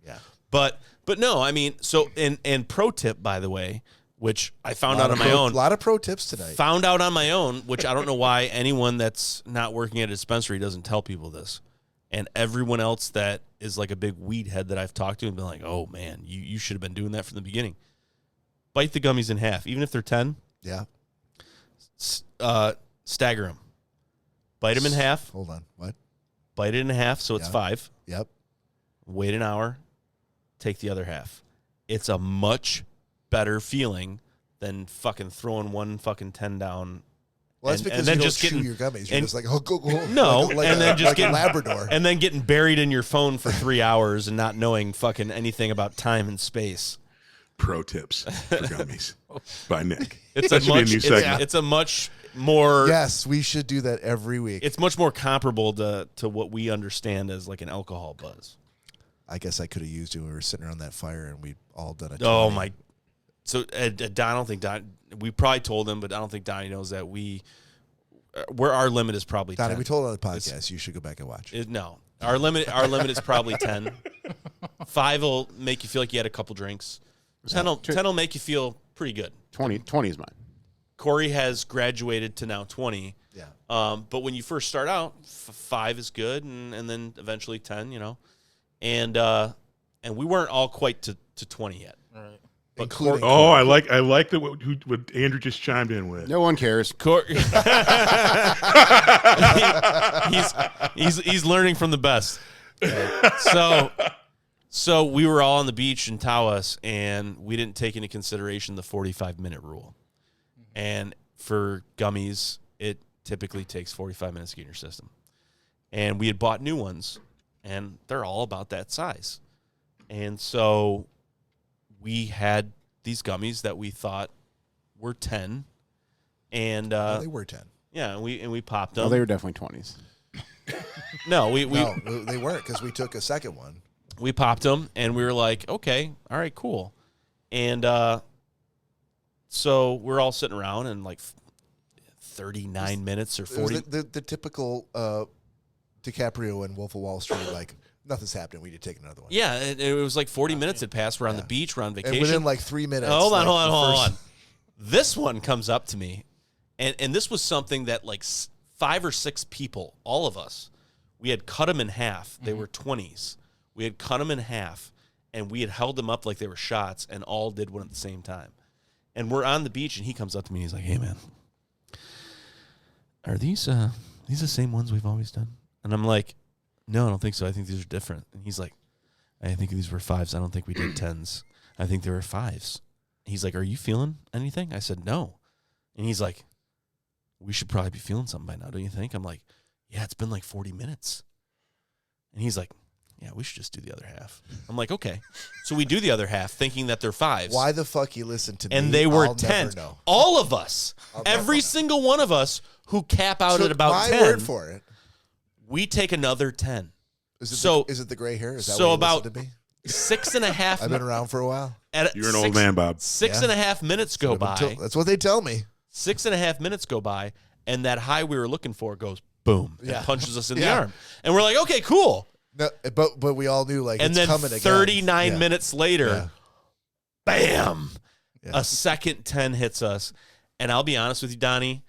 Yeah, but no, I mean, so and pro tip, by the way, which I found out on my own. A lot of pro tips tonight. Found out on my own, which I don't know why anyone that's not working at a dispensary doesn't tell people this. And everyone else that is like a big weed head that I've talked to and been like, oh, man, you should have been doing that from the beginning. Bite the gummies in half, even if they're 10. Yeah. Stagger them. Bite them in half. Hold on. What? Bite it in half so it's 5. Yep. Wait an hour. Take the other half. It's a much better feeling than fucking throwing one fucking 10 down. Well, that's because you don't chew your gummies. You're just like, oh, go. No, and then just getting Labrador. And then getting buried in your phone for 3 hours and not knowing fucking anything about time and space. Pro tips for gummies by Nick. It's a much more. Yes, we should do that every week. It's much more comparable to what we understand as like an alcohol buzz. I guess I could have used it when we were sitting around that fire and we'd all done it. Oh my. So I don't think Don. We probably told him, but I don't think Donnie knows that where our limit is probably Donnie, 10. we told on the podcast. You should go back and watch. No, our limit is probably 10. 5 will make you feel like you had a couple drinks. 10 will make you feel pretty good. 20 is mine. Cory has graduated to now 20. Yeah. But when you first start out, 5 is good, and then eventually 10. And we weren't all quite to 20 yet. All right. Including I like that what Andrew just chimed in with. No one cares. He's learning from the best. So we were all on the beach in Tawas, and we didn't take into consideration the 45-minute rule. And for gummies, it typically takes 45 minutes to get in your system. And we had bought new ones, and they're all about that size. And so we had these gummies that we thought we're 10, and they were 10. Yeah, and we popped them. Oh, they were definitely 20s. No, No, they weren't because we took a second one. We popped them, and we were like, okay, all right, cool. And so we're all sitting around, and like 39 minutes or 40. It was the typical DiCaprio and Wolf of Wall Street, like, nothing's happening. We need to take another one. Yeah, it was like 40 minutes had passed. We're on the beach. We're on vacation. And within like 3 minutes. Hold on. This one comes up to me, and this was something that like 5 or 6 people, all of us, we had cut them in half. They were 20s. We had cut them in half, and we had held them up like they were shots, and all did one at the same time. And we're on the beach, and he comes up to me. He's like, "Hey, man, are these the same ones we've always done?" And I'm like, "No, I don't think so. I think these are different." And he's like, "I think these were 5s. I don't think we did 10s. I think they were 5s." He's like, "Are you feeling anything?" I said, "No." And he's like, "We should probably be feeling something by now, don't you think?" I'm like, "Yeah, it's been like 40 minutes. And he's like, "Yeah, we should just do the other half." I'm like, "Okay." So we do the other half, thinking that they're 5s. Why the fuck you listen to me? And they were I'll 10s. never know. All of us, every single one of us who cap out at about my 10, word for it. we take another 10. Is it the gray hair? Is that so what you about listen to me? 6.5. I've been around for a while. You're an old man, Bob. 6.5 minutes go by. That's what they tell me. 6.5 minutes go by, and that high we were looking for goes boom and punches us in the Yeah. arm. And we're like, okay, cool. No, but we all knew like And it's then coming again. 39 minutes later, bam, Yeah. a second 10 hits us. And I'll be honest with you, Donnie,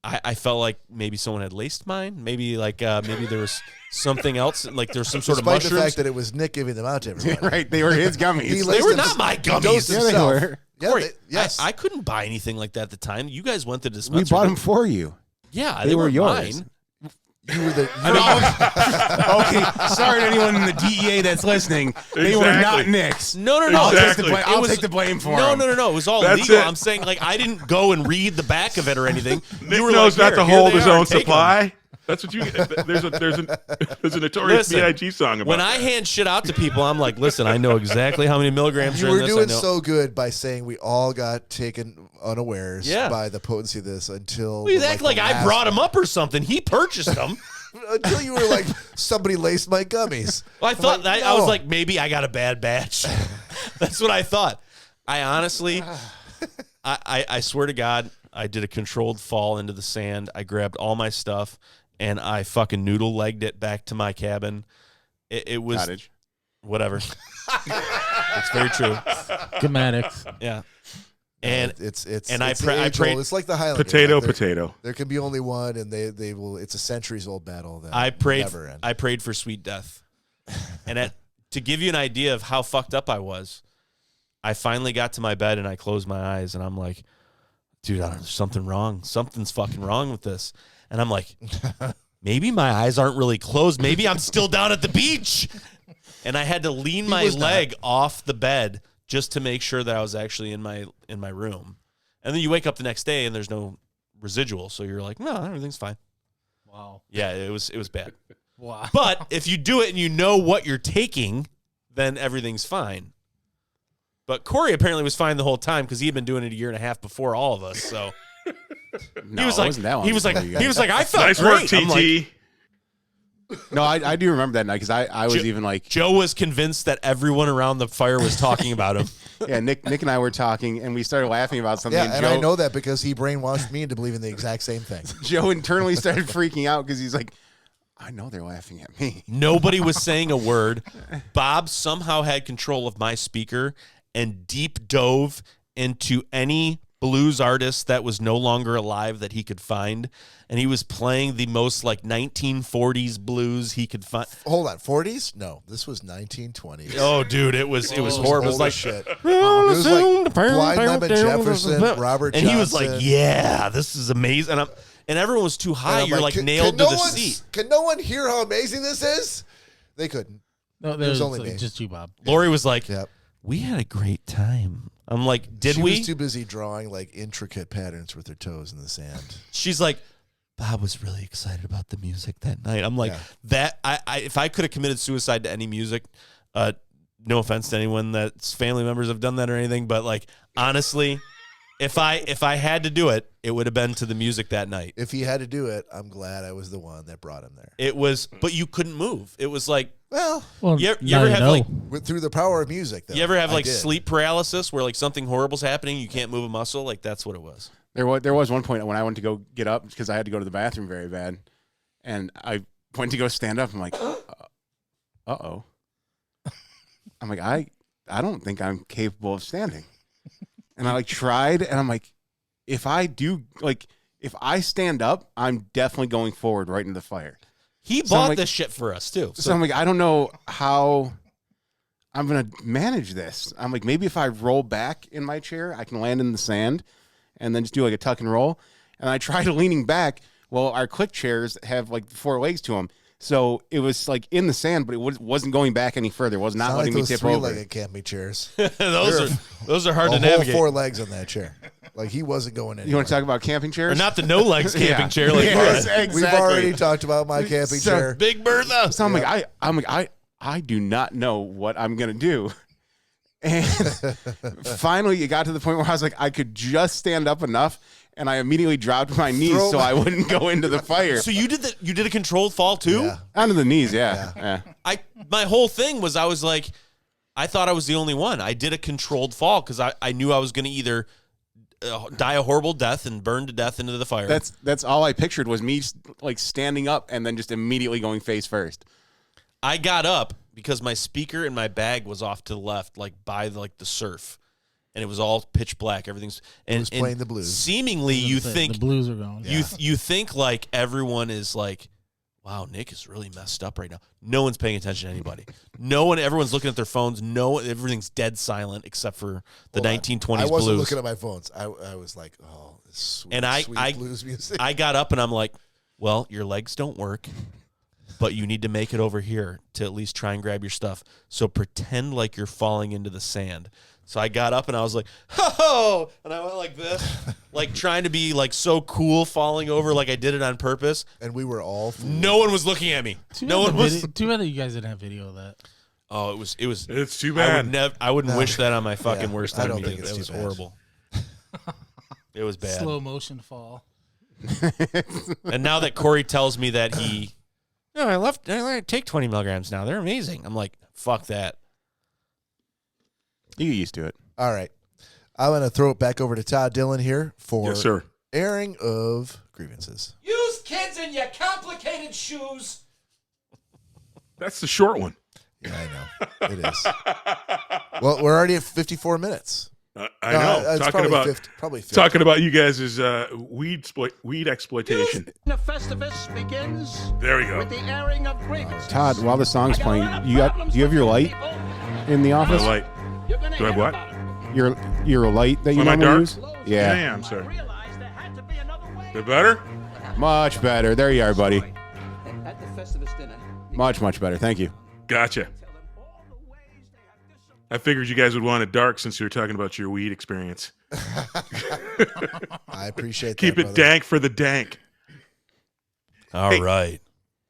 I felt like maybe someone had laced mine. Maybe like maybe there was something else, like there's some sort Despite of the mushrooms. fact that it was Nick giving them out to everybody. Right, they were his gummies. He They laced were them- not my he gummies. dosed Yeah, they himself. were. Yeah, Corey, yes. I couldn't buy anything like that at the time. You guys went to We dispensary. bought them for you. Yeah, They were weren't yours. mine. You were the. Okay, sorry to anyone in the DEA that's listening. They were not Exactly. Nick's. No. I'll, Exactly. take, the blame. It I'll was- take the blame for No, him. no. It was all That's legal. it. I'm saying, like, I didn't go and read the back of it or anything. Nick You were knows like, not to "Here hold they his are, own take 'em." supply. That's what you. There's a notorious Listen, B.I.G. song about When that. I hand shit out to people, I'm like, listen, I know exactly how many milligrams You are in were this. doing I know. so good by saying we all got taken unawares Yeah. by the potency of this until. Well, you act like I brought him up or something. He purchased them. Until you were like, somebody laced my gummies. Well, I thought like, I was no. like, maybe I got a bad batch. That's what I thought. I honestly, I swear to God, I did a controlled fall into the sand. I grabbed all my stuff and I fucking noodle legged it back to my cabin. It was Cottage. whatever. It's very true. Schematics. Yeah. And it's and I it's pra- the I age prayed- old. It's like the Highlander. Potato, Like, there- potato. There can be only one, and they will. It's a centuries old battle that I prayed. never end. I prayed for sweet death, and to give you an idea of how fucked up I was, I finally got to my bed and I closed my eyes and I'm like, dude, there's something wrong. Something's fucking wrong with this. And I'm like, maybe my eyes aren't really closed. Maybe I'm still down at the beach. And I had to lean my was not. leg off the bed just to make sure that I was actually in my room. And then you wake up the next day and there's no residual, so you're like, no, everything's fine. Wow. Yeah, it was bad. Wow. But if you do it and you know what you're taking, then everything's fine. But Cory apparently was fine the whole time because he had been doing it a year and a half before all of us. So No, he was it like, wasn't that long he was like, before you guys. I felt Nice great. work, I'm like, TT. No, I do remember that night because I was Jo- even like, Joe was convinced that everyone around the fire was talking about him. yeah, Nick and I were talking and we started laughing about something. yeah, and Joe, I know that because he brainwashed me into believing the exact same thing. Joe internally started freaking out because he's like, I know they're laughing at me. Nobody was saying a word. Bob somehow had control of my speaker and deep dove into any blues artist that was no longer alive that he could find. And he was playing the most like 1940s blues he could find. Hold on, 40s? No, this was 1920s. Oh, dude, it was horrible. It was old like as shit. It was like Blind Lemon Jefferson, Robert and he was like, Johnson. "Yeah, this is amazing." And everyone was too high. And I'm You're like can nailed to no the one- seat. Can no one hear how amazing this is? They couldn't. No, there's only me. just you, Bob. Lori was like, Yep. "We had a great time." I'm like, "Did she we?" was too busy drawing like intricate patterns with her toes in the sand. She's like, "Bob was really excited about the music that night." I'm like, Yeah. "That I if I could have committed suicide to any music, no offense to anyone that's family members have done that or anything, but like honestly, If I had to do it, it would have been to the music that night. If he had to do it, I'm glad I was the one that brought him there. It was, but you couldn't move. It was like, Well, you ever have like through the power of music, though. you ever have I like did. sleep paralysis where like something horrible's happening, you can't move a muscle? Like that's what it was. There was one point when I went to go get up because I had to go to the bathroom very bad, and I went to go stand up. I'm like, uh-oh. I'm like, I don't think I'm capable of standing. And I like tried, and I'm like, if I stand up, I'm definitely going forward right into the fire. He So I'm bought like- this shit for us too. So I'm like, I don't know how I'm going to manage this. I'm like, maybe if I roll back in my chair, I can land in the sand and then just do like a tuck and roll. And I tried leaning back. Well, our click chairs have like 4 legs to them. So it was like in the sand, but it wasn't going back any further. It was not Sound letting like me those tip over. three-legged camping chairs. those are hard to a whole navigate. 4 legs on that chair. Like he wasn't going anywhere. You want to talk about camping chairs? Or not the no legs camping Yeah. chair like Yes, Brad. exactly. We've already talked about my camping So chair. Big Bertha. So I'm like, I do not know what I'm gonna do. And finally, it got to the point where I was like, I could just stand up enough, and I immediately dropped my knees so I wouldn't go into the fire. So you did a controlled fall too? Yeah. Onto the knees, yeah. My whole thing was I was like, I thought I was the only one. I did a controlled fall because I knew I was going to either die a horrible death and burn to death into the fire. That's all I pictured was me like standing up and then just immediately going face first. I got up because my speaker and my bag was off to the left, like by the surf, and it was all pitch black. Everything's and was playing the blues. Seemingly, you the think blues are going. you think like everyone is like, wow, Nick is really messed up right now. No one's paying attention to anybody. Everyone's looking at their phones. Everything's dead silent except for the 1920s blues. I wasn't looking at my phones. I was like, oh, this sweet, And sweet blues music. I got up and I'm like, well, your legs don't work, but you need to make it over here to at least try and grab your stuff. So pretend like you're falling into the sand. So I got up and I was like, ho, and I went like this, like trying to be like so cool, falling over like I did it on purpose. And we were all fooled. No one was looking at me. No one was. Too bad that you guys didn't have video of that. Oh, it was. It's too bad. I wouldn't wish that on my fucking Yeah, worst I don't enemy. think it's It too was bad. horrible. It was bad. Slow motion fall. And now that Cory tells me that I take 20 milligrams now. They're amazing. I'm like, fuck that. You get used to it. All right. I'm going to throw it back over to Todd Dillon here for Yes, sir. airing of grievances. Use kids in your complicated shoes. That's the short one. Yeah, I know. It is. Well, we're already at 54 minutes. I know. It's Talking probably about 50, probably 50. talking about you guys' weed exploitation. The Festivus begins There we go. with the airing of grievances. Todd, while the song's playing, do you have your light in the My office? light. You're gonna Do I have hear what? about Your light that you Am I normally dark? use? Yeah, Yeah. I'm sorry. realize there had to be another way. Is it better? Much better. There you are, buddy. At the Festivus dinner, Much better. Thank you. Gotcha. tell them all the ways they have disobeyed. I figured you guys would want it dark since you were talking about your weed experience. I appreciate Keep that, it brother. dank for the dank. All Hey. right.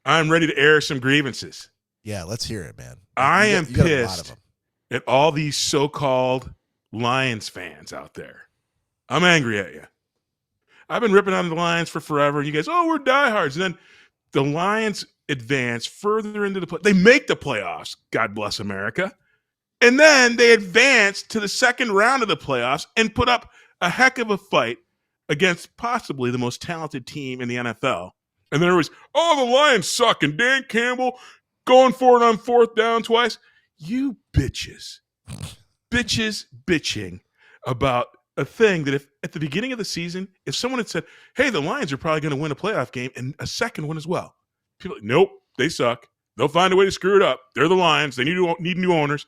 I'm ready to air some grievances. Yeah, let's hear it, man. I You am got a lot of pissed them. at all these so-called Lions fans out there. I'm angry at you. I've been ripping on the Lions for forever. You guys, oh, we're diehards. And then the Lions advance further into the play. They make the playoffs. God bless America. And then they advance to the second round of the playoffs and put up a heck of a fight against possibly the most talented team in the NFL. And then there was, oh, the Lions suck. And Dan Campbell going for it on fourth down twice. You bitches. Bitches bitching about a thing that if at the beginning of the season, if someone had said, hey, the Lions are probably going to win a playoff game and a second one as well. People are like, nope, they suck. They'll find a way to screw it up. They're the Lions. They need new owners.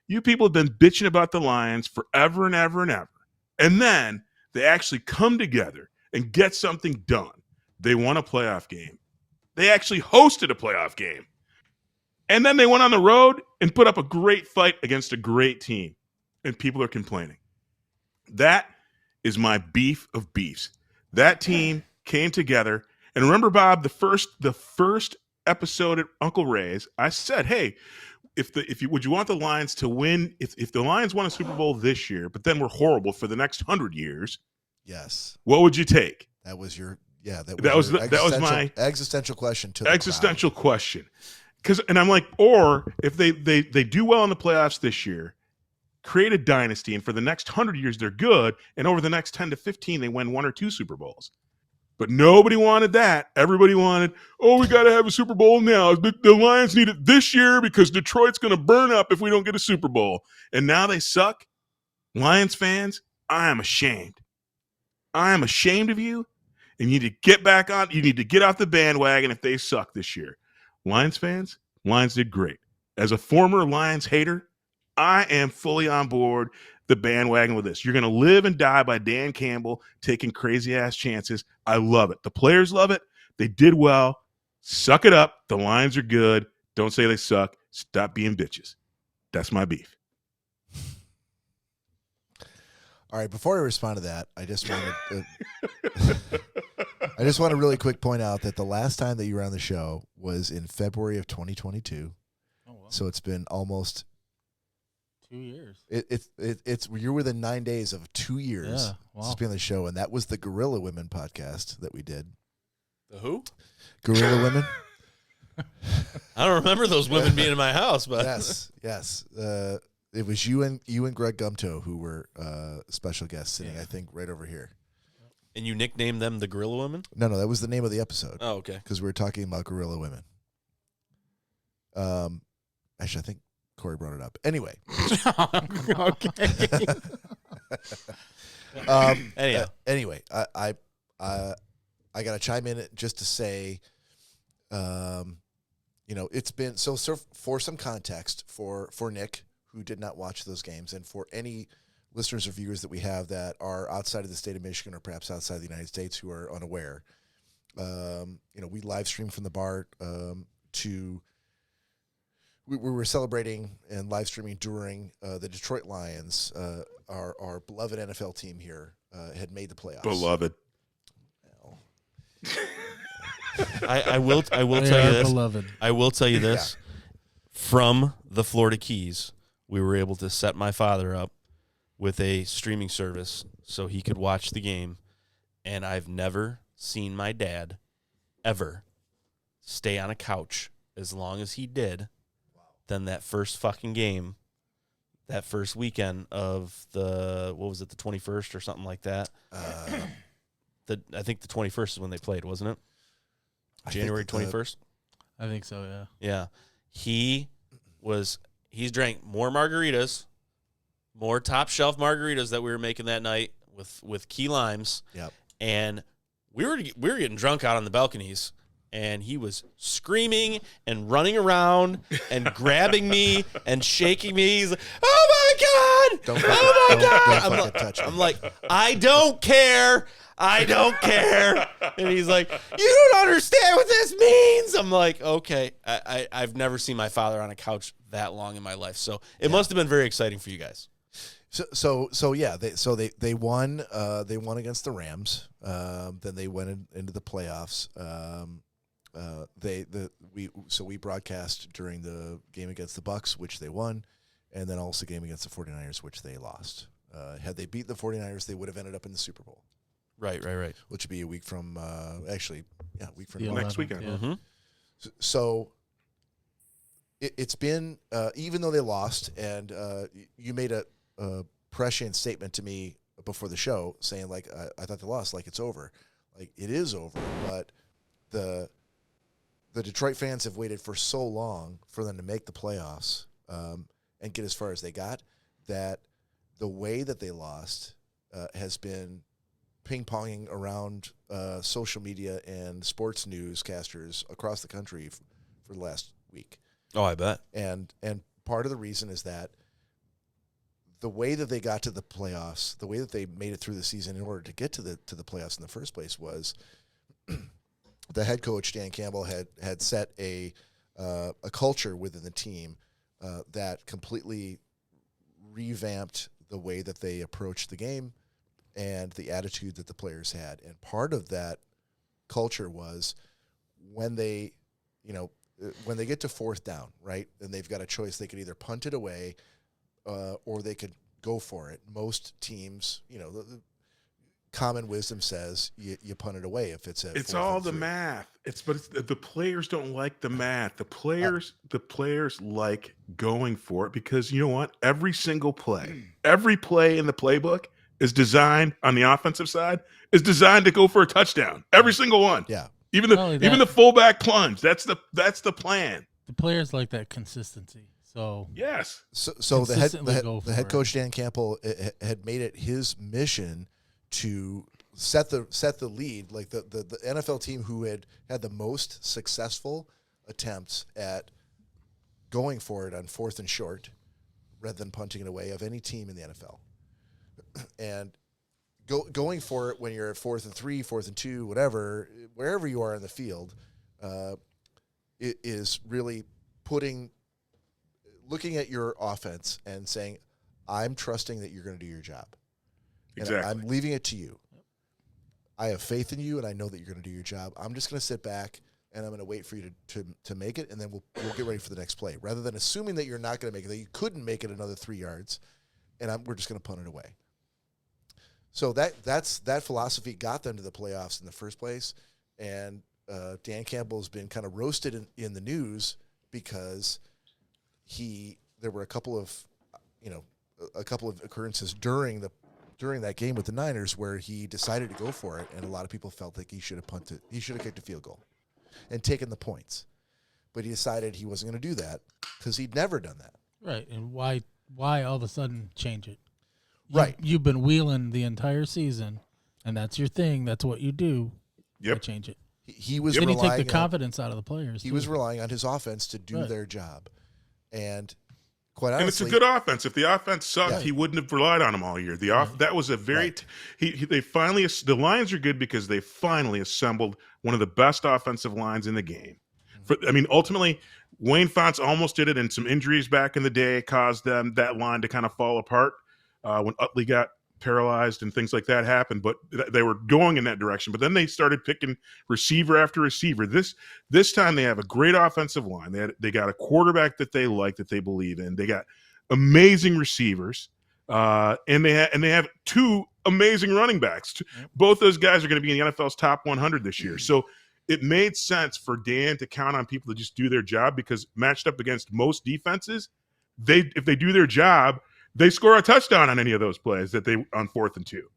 You people have been bitching about the Lions forever and ever and ever. And then they actually come together and get something done. They won a playoff game. They actually hosted a playoff game. And then they went on the road and put up a great fight against a great team. And people are complaining. That is my beef of beefs. That team came together. And remember, Bob, the first episode at Uncle Ray's, I said, hey, would you want the Lions to win if the Lions won a Super Bowl this year, but then were horrible for the next 100 years? Yes. What would you take? That was your That was my existential question to the existential crowd. question. And I'm like, or if they do well in the playoffs this year, create a dynasty, and for the next 100 years they're good, and over the next 10 to 15 they win 1 or 2 Super Bowls. But nobody wanted that. Everybody wanted, we got to have a Super Bowl now. The Lions need it this year because Detroit's going to burn up if we don't get a Super Bowl. And now they suck. Lions fans, I am ashamed. I am ashamed of you. And you need to get back on. You need to get off the bandwagon if they suck this year. Lions fans, Lions did great. As a former Lions hater, I am fully on board the bandwagon with this. You're going to live and die by Dan Campbell taking crazy-ass chances. I love it. The players love it. They did well. Suck it up. The Lions are good. Don't say they suck. Stop being bitches. That's my beef. All right, before I respond to that, I just wanted I just want to really quick point out that the last time that you were on the show was in February of 2022. Oh, wow. So it's been almost 2 years. it's you're within 9 days of 2 years Yeah, wow. since being on the show, and that was the Gorilla Women podcast that we did. The who? Gorilla Women. I don't remember those women being in my house, but Yes. It was you and Greg Gumto who were special guests sitting, I think, right over here. And you nicknamed them the Gorilla Women? No, that was the name of the episode. Oh, okay. Because we were talking about Gorilla Women. Actually, I think Cory brought it up. Anyway. Okay. Anyhow. I got to chime in just to say, it's been so for some context for Nick, who did not watch those games, and for any listeners or viewers that we have that are outside of the state of Michigan or perhaps outside the United States who are unaware, we live streamed from the bar we were celebrating and live streaming during the Detroit Lions, our beloved NFL team here, had made the playoffs. Beloved. I will tell you this. Beloved. I will tell you this. From the Florida Keys, we were able to set my father up with a streaming service so he could watch the game, and I've never seen my dad ever stay on a couch as long as he did than that first fucking game, that first weekend of the 21st or something like that. I think the 21st is when they played, wasn't it? January 21st? I think so, yeah. Yeah. He's drank more margaritas, more top shelf margaritas that we were making that night with key limes. Yep. And we were getting drunk out on the balconies, and he was screaming and running around and grabbing me and shaking me. He's like, "Oh my God! Don't fucking touch me. I'm like, I don't care. And he's like, "You don't understand what this means." I'm like, okay. I've never seen my father on a couch that long in my life, so it must have been very exciting for you guys. So yeah, they won. They won against the Rams. Then they went into the playoffs. We broadcast during the game against the Bucks, which they won, and then also the game against the 49ers, which they lost. Had they beat the 49ers, they would have ended up in the Super Bowl. Right. Which would be a week from week from Next weekend. Yeah. Mm-hmm. So it's been even though they lost, and you made a prescient statement to me before the show saying like I thought they lost, like it's over. Like it is over, but the Detroit fans have waited for so long for them to make the playoffs and get as far as they got, that the way that they lost has been ping-ponging around social media and sports newscasters across the country for the last week. Oh, I bet. And part of the reason is that the way that they got to the playoffs, the way that they made it through the season in order to get to the playoffs in the first place was the head coach Dan Campbell had set a culture within the team that completely revamped the way that they approached the game and the attitude that the players had. And part of that culture was when they, when they get to fourth down, right, and they've got a choice, they could either punt it away or they could go for it. Most teams, the common wisdom says you punt it away if it's It's all the math. The players don't like the math. The players like going for it because you know what? Every single play, every play in the playbook is designed on the offensive side is designed to go for a touchdown. Every single one. Yeah. Even the fullback plunge. That's the plan. The players like that consistency. So yes. So the head coach Dan Campbell had made it his mission to set the lead, like the NFL team who had the most successful attempts at going for it on fourth and short rather than punting it away of any team in the NFL. And going for it when you're at 4th and 3, 4th and 2, whatever, wherever you are in the field, it is really looking at your offense and saying, I'm trusting that you're going to do your job. Exactly. And I'm leaving it to you. I have faith in you, and I know that you're going to do your job. I'm just going to sit back, and I'm going to wait for you to make it, and then we'll get ready for the next play, rather than assuming that you're not going to make it, that you couldn't make it another 3 yards, and we're just going to punt it away. So that philosophy got them to the playoffs in the first place, and Dan Campbell's been kind of roasted in the news because there were a couple of occurrences during that game with the Niners where he decided to go for it, and a lot of people felt like he should have punted. He should have kicked a field goal and taken the points. But he decided he wasn't going to do that because he'd never done that. Right, and why all of a sudden change it? Right. You've been wheeling the entire season, and that's your thing. That's what you do. Yep. Why change it? He was Then he relying take the confidence out of the players. He too. was relying on his offense to do Right. their job. And quite honestly, And it's a good offense. If the offense sucked, Yeah. he wouldn't have relied on him all year. That was a very the Lions are good because they finally assembled one of the best offensive lines in the game. Ultimately, Wayne Fontes almost did it, and some injuries back in the day caused that line to kind of fall apart when Utley got paralyzed and things like that happened. But they were going in that direction. But then they started picking receiver after receiver. This time they have a great offensive line. They got a quarterback that they like, that they believe in. They got amazing receivers, and they have two amazing running backs. Both those guys are going to be in the NFL's top 100 this year. So it made sense for Dan to count on people to just do their job, because matched up against most defenses, if they do their job, they score a touchdown on any of those plays on 4th and 2.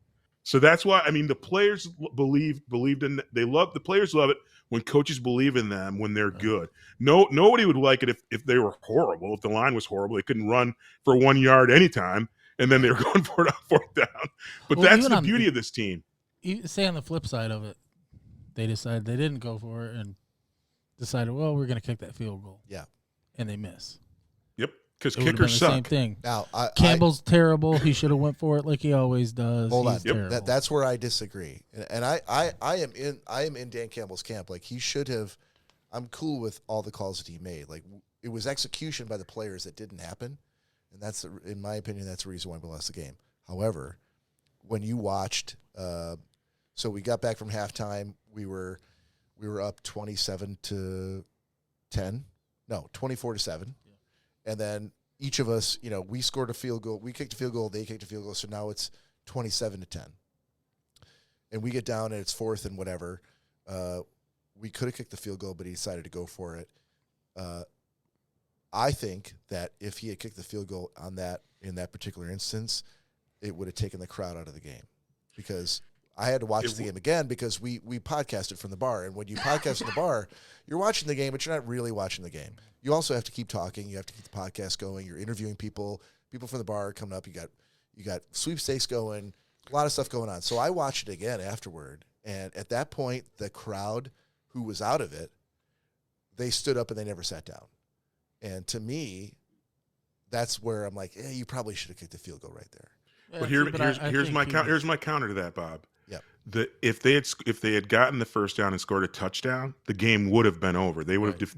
So that's why, the players believed in, the players love it when coaches believe in them when they're good. Nobody would like it if they were horrible. If the line was horrible, they couldn't run for 1 yard anytime, and then they were going for it on 4th down. But that's the beauty of this team. Say on the flip side of it, they decided they didn't go for it and decided, well, we're going to kick that field goal. Yeah. And they miss. Yep, because It would've kickers been the same suck. thing. Now, Campbell's terrible. He should have went for it like he always does. Hold on. He's terrible. That's where I disagree. And I am in Dan Campbell's camp. Like, he should have. I'm cool with all the calls that he made. Like, it was execution by the players that didn't happen, and that's, in my opinion, that's the reason why we lost the game. However, when you watched, so we got back from halftime, we were up 27-10, no, 24-7, and then each of us, we scored a field goal, we kicked a field goal, they kicked a field goal, so now it's 27-10, and we get down and it's 4th and whatever. We could have kicked the field goal, but he decided to go for it. I think that if he had kicked the field goal in that particular instance, it would have taken the crowd out of the game, because I had to watch the game again because we podcasted from the bar. And when you podcast from the bar, you're watching the game, but you're not really watching the game. You also have to keep talking. You have to keep the podcast going. You're interviewing people from the bar coming up. You got sweepstakes going, a lot of stuff going on. So I watched it again afterward. And at that point, the crowd who was out of it, they stood up and they never sat down. And to me, that's where I'm like, you probably should have kicked the field goal right there. But here's my counter to that, Bob. Yeah. If they had gotten the first down and scored a touchdown, the game would have been over. They would have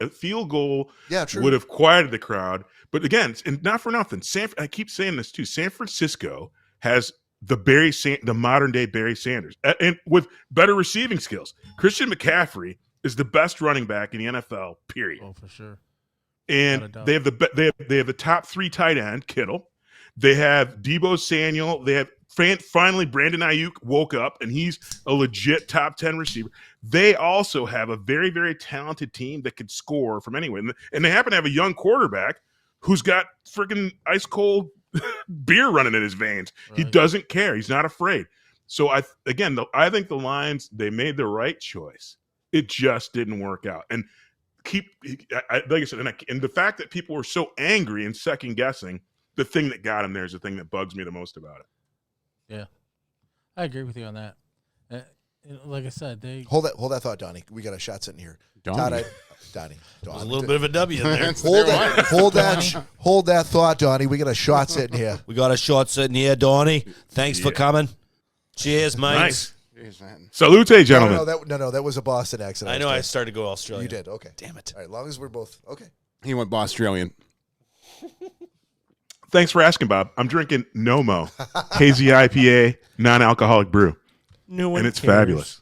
a field goal. Yeah, true. Would have quieted the crowd. But again, and not for nothing, I keep saying this too. San Francisco has the modern day Barry Sanders, and with better receiving skills. Christian McCaffrey is the best running back in the NFL. Period. Oh, for sure. And Without a doubt. they have the top 3 tight end, Kittle. They have Deebo Samuel. They have finally Brandon Ayuk woke up, and he's a legit top 10 receiver. They also have a very, very talented team that could score from anywhere. And they happen to have a young quarterback who's got freaking ice cold beer running in his veins. He Right. doesn't care. He's not afraid. So I think the Lions, they made the right choice. It just didn't work out. And like I said, and the fact that people were so angry and second guessing, the thing that got him there is the thing that bugs me the most about it. Yeah, I agree with you on that. Like I said, they Hold that thought, Donnie. We got a shot sitting here. Donnie. Donnie. There's a little bit of a W in there. Hold that thought, Donnie. We got a shot sitting here. We got a shot sitting here, Donnie. Thanks for coming. Cheers, mate. Nice. Salute, gentlemen. No, that was a Boston accent. I know I started to go Australian. You did. Okay. Damn it. All right. As long as we're both okay. He went Australian. Thanks for asking, Bob. I'm drinking Nomo, hazy IPA, non-alcoholic brew, No one and it's cares. fabulous.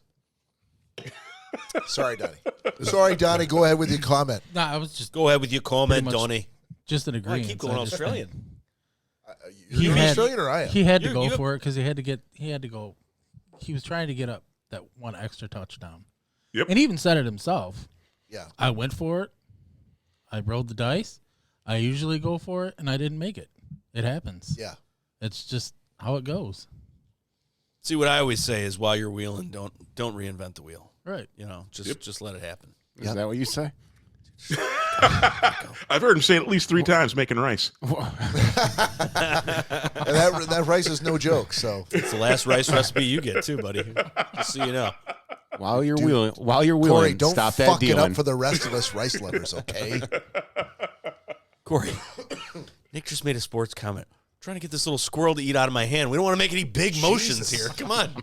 Sorry, Donnie. Go ahead with your comment. no, I was just Go ahead with your comment, much- Donnie. just an Why agreement. keep going Australian? You're had- Australian or I am? He had to You- go you- for it because he had to go. He was trying to get up that one extra touchdown. Yep. And he even said it himself. Yeah. I went for it. I rolled the dice. I usually go for it, and I didn't make it. It happens. Yeah. It's just how it goes. See, what I always say is, while you're wheeling, don't reinvent the wheel. Right. You know, just let it happen. Is that what you say? I've heard him say it at least 3 times, making rice. And that rice is no joke. So It's the last rice recipe you get too, buddy. Just so you know. While you're Dude, wheeling, Corey, don't stop fuck that it dealing. up for the rest of us rice lovers, okay? Corey, Nick just made a sports comment. I'm trying to get this little squirrel to eat out of my hand. We don't want to make any big motions Jesus. here. Come on.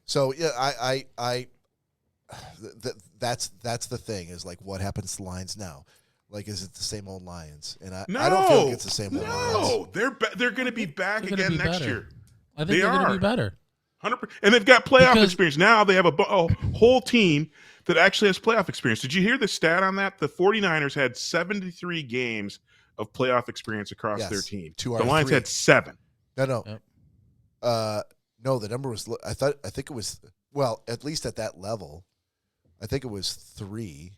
So yeah, that's the thing is like what happens to the Lions now? Like, is it the same old Lions? And I don't feel like it's the same old Lions. No, they're going to be back They're gonna again be next better. year. I think They they're going to are. be better. 100%. And they've got playoff Because- experience. Now they have a whole team that actually has playoff experience. Did you hear the stat on that? The 49ers had 73 games of playoff experience across Yes, their team. 2 The out of Lions 3. had 7. No. Yep. No, the number was. I think it was. Well, at least at that level, I think it was 3.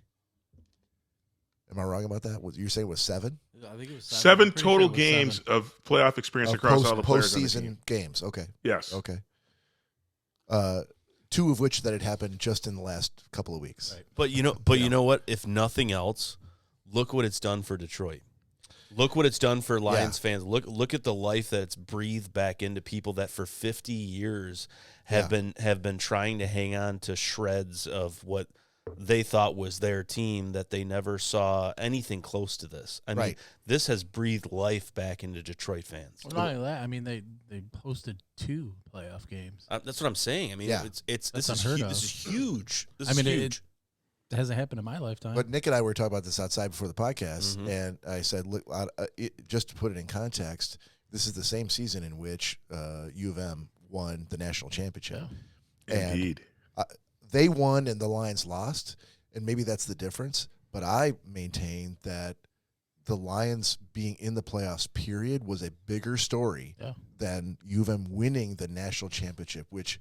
Am I wrong about that? You're saying it was 7? I think it was 7 total games of playoff experience across all the players on the postseason team. games. Okay. Yes. Okay. 2 of which that had happened just in the last couple of weeks. Right. But you know what? If nothing else, look what it's done for Detroit. Look what it's done for Lions fans. Look at the life that it's breathed back into people that for 50 years have been trying to hang on to shreds of what they thought was their team, that they never saw anything close to this. I mean, Right. this has breathed life back into Detroit fans. Well, not only that, I mean, they hosted 2 playoff games. That's what I'm saying. I mean, Yeah. this That's is unheard huge. of. This is huge. This I mean, is huge. It hasn't happened in my lifetime. But Nick and I were talking about this outside before the podcast, Mhm. and I said, look, just to put it in context, this is the same season in which U of M won the national championship. And Indeed. they won and the Lions lost, and maybe that's the difference. But I maintain that the Lions being in the playoffs, period, was a bigger story than U of M winning the national championship, which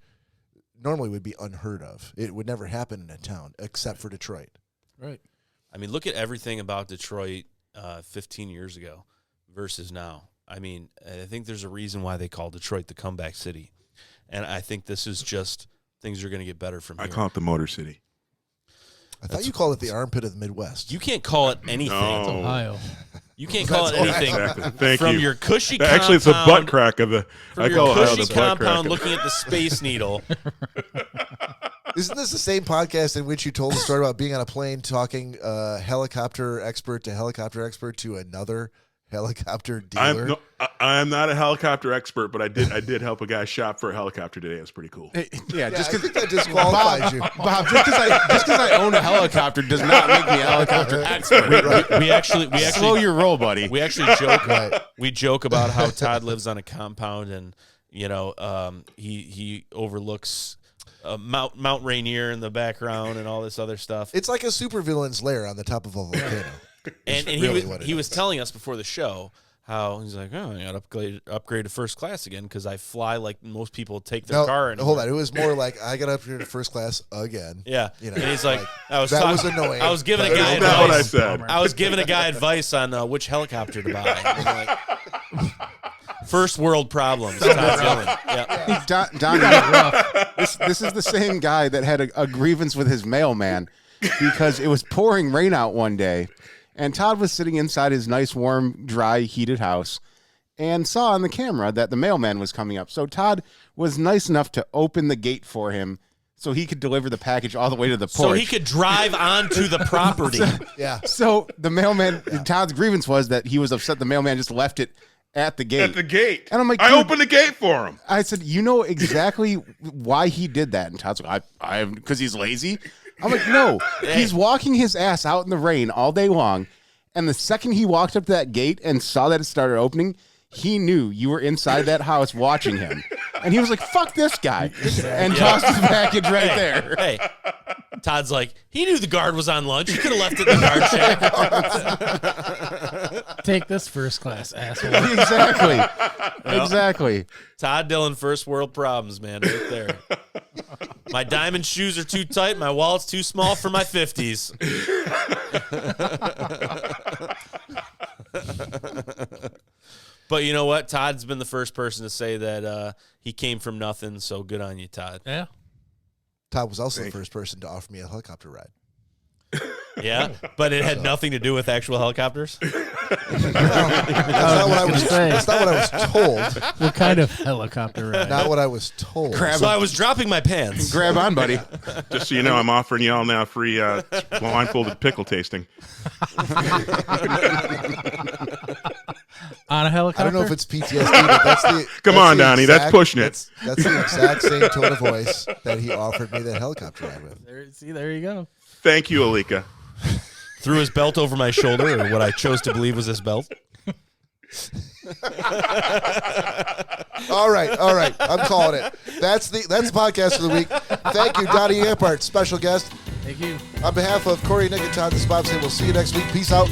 normally would be unheard of. It would never happen in a town except for Detroit. Right. I mean, look at everything about Detroit 15 years ago versus now. I mean, I think there's a reason why they call Detroit the comeback city. And I think this is just things are going to get better from I here. call it the Motor City. I thought you called it the armpit of the Midwest. You can't call it anything. No. It's Ohio. You can't call it That's anything Exactly. Thank from you. your cushy Actually, it's a compound- butt crack of the. From I your call Ohio cushy the butt crack. compound looking at the Space Needle. Isn't this the same podcast in which you told the story about being on a plane talking helicopter expert to another helicopter dealer? I'm not a helicopter expert, but I did help a guy shop for a helicopter today. It was pretty cool. Yeah, just I because think that disqualifies you. Bob, just because I own a helicopter does not make me a helicopter expert. We actually Slow your roll, buddy. We actually joke. Right. We joke about how Todd lives on a compound, and he overlooks Mount Rainier in the background and all this other stuff. It's like a supervillain's lair on the top of a volcano. And really he was telling us before the show how he's like, oh, I got upgrade to first class again because I fly like most people take their car. Hold on, it was more like I got upgraded to first class again. Yeah, you know, and he's like was annoying. I was giving a guy That's not what I advice. said. I was giving a guy advice on which helicopter to buy. And I'm like, first world problems. Todd's yelling. Yeah. Donnie, this is the same guy that had a grievance with his mailman because it was pouring rain out one day, and Todd was sitting inside his nice, warm, dry, heated house and saw on the camera that the mailman was coming up. So Todd was nice enough to open the gate for him so he could deliver the package all the way to the porch. So he could drive onto the property. Yeah. So the mailman, Todd's grievance was that he was upset the mailman just left it at the gate. At the gate. And I'm like, I dude, opened the gate for him. I said, you know exactly why he did that. And Todd's like, because he's lazy. I'm like, no, he's walking his ass out in the rain all day long. And the second he walked up to that gate and saw that it started opening, he knew you were inside that house watching him. And he was like, fuck this guy. And tossed his package right there. Hey, Todd's like, he knew the guard was on lunch. He could have left it in the guard shack. Take this first class, asshole. Exactly. Exactly. Todd Dillon, first world problems, man, right there. My diamond shoes are too tight. My wallet's too small for my 50s. But you know what? Todd's been the first person to say that he came from nothing, so good on you, Todd. Yeah. Todd was also the first person to offer me a helicopter ride. Yeah, but it had nothing to do with actual helicopters. That's not what I was told. What kind of helicopter ride? Not what I was told. So I was dropping my pants. Grab on, buddy. Just so you know, I'm offering y'all now free blindfolded pickle tasting. On a helicopter? I don't know if it's PTSD, but that's the. Come on, Donnie, that's pushing it. That's the exact same tone of voice that he offered me that helicopter ride with. There you go. Thank you, Alika. Threw his belt over my shoulder, or what I chose to believe was his belt. All right. I'm calling it. That's the podcast of the week. Thank you, Donnie Gephart, special guest. Thank you. On behalf of Cory, Nick, and Todd, the Spot, we'll see you next week. Peace out.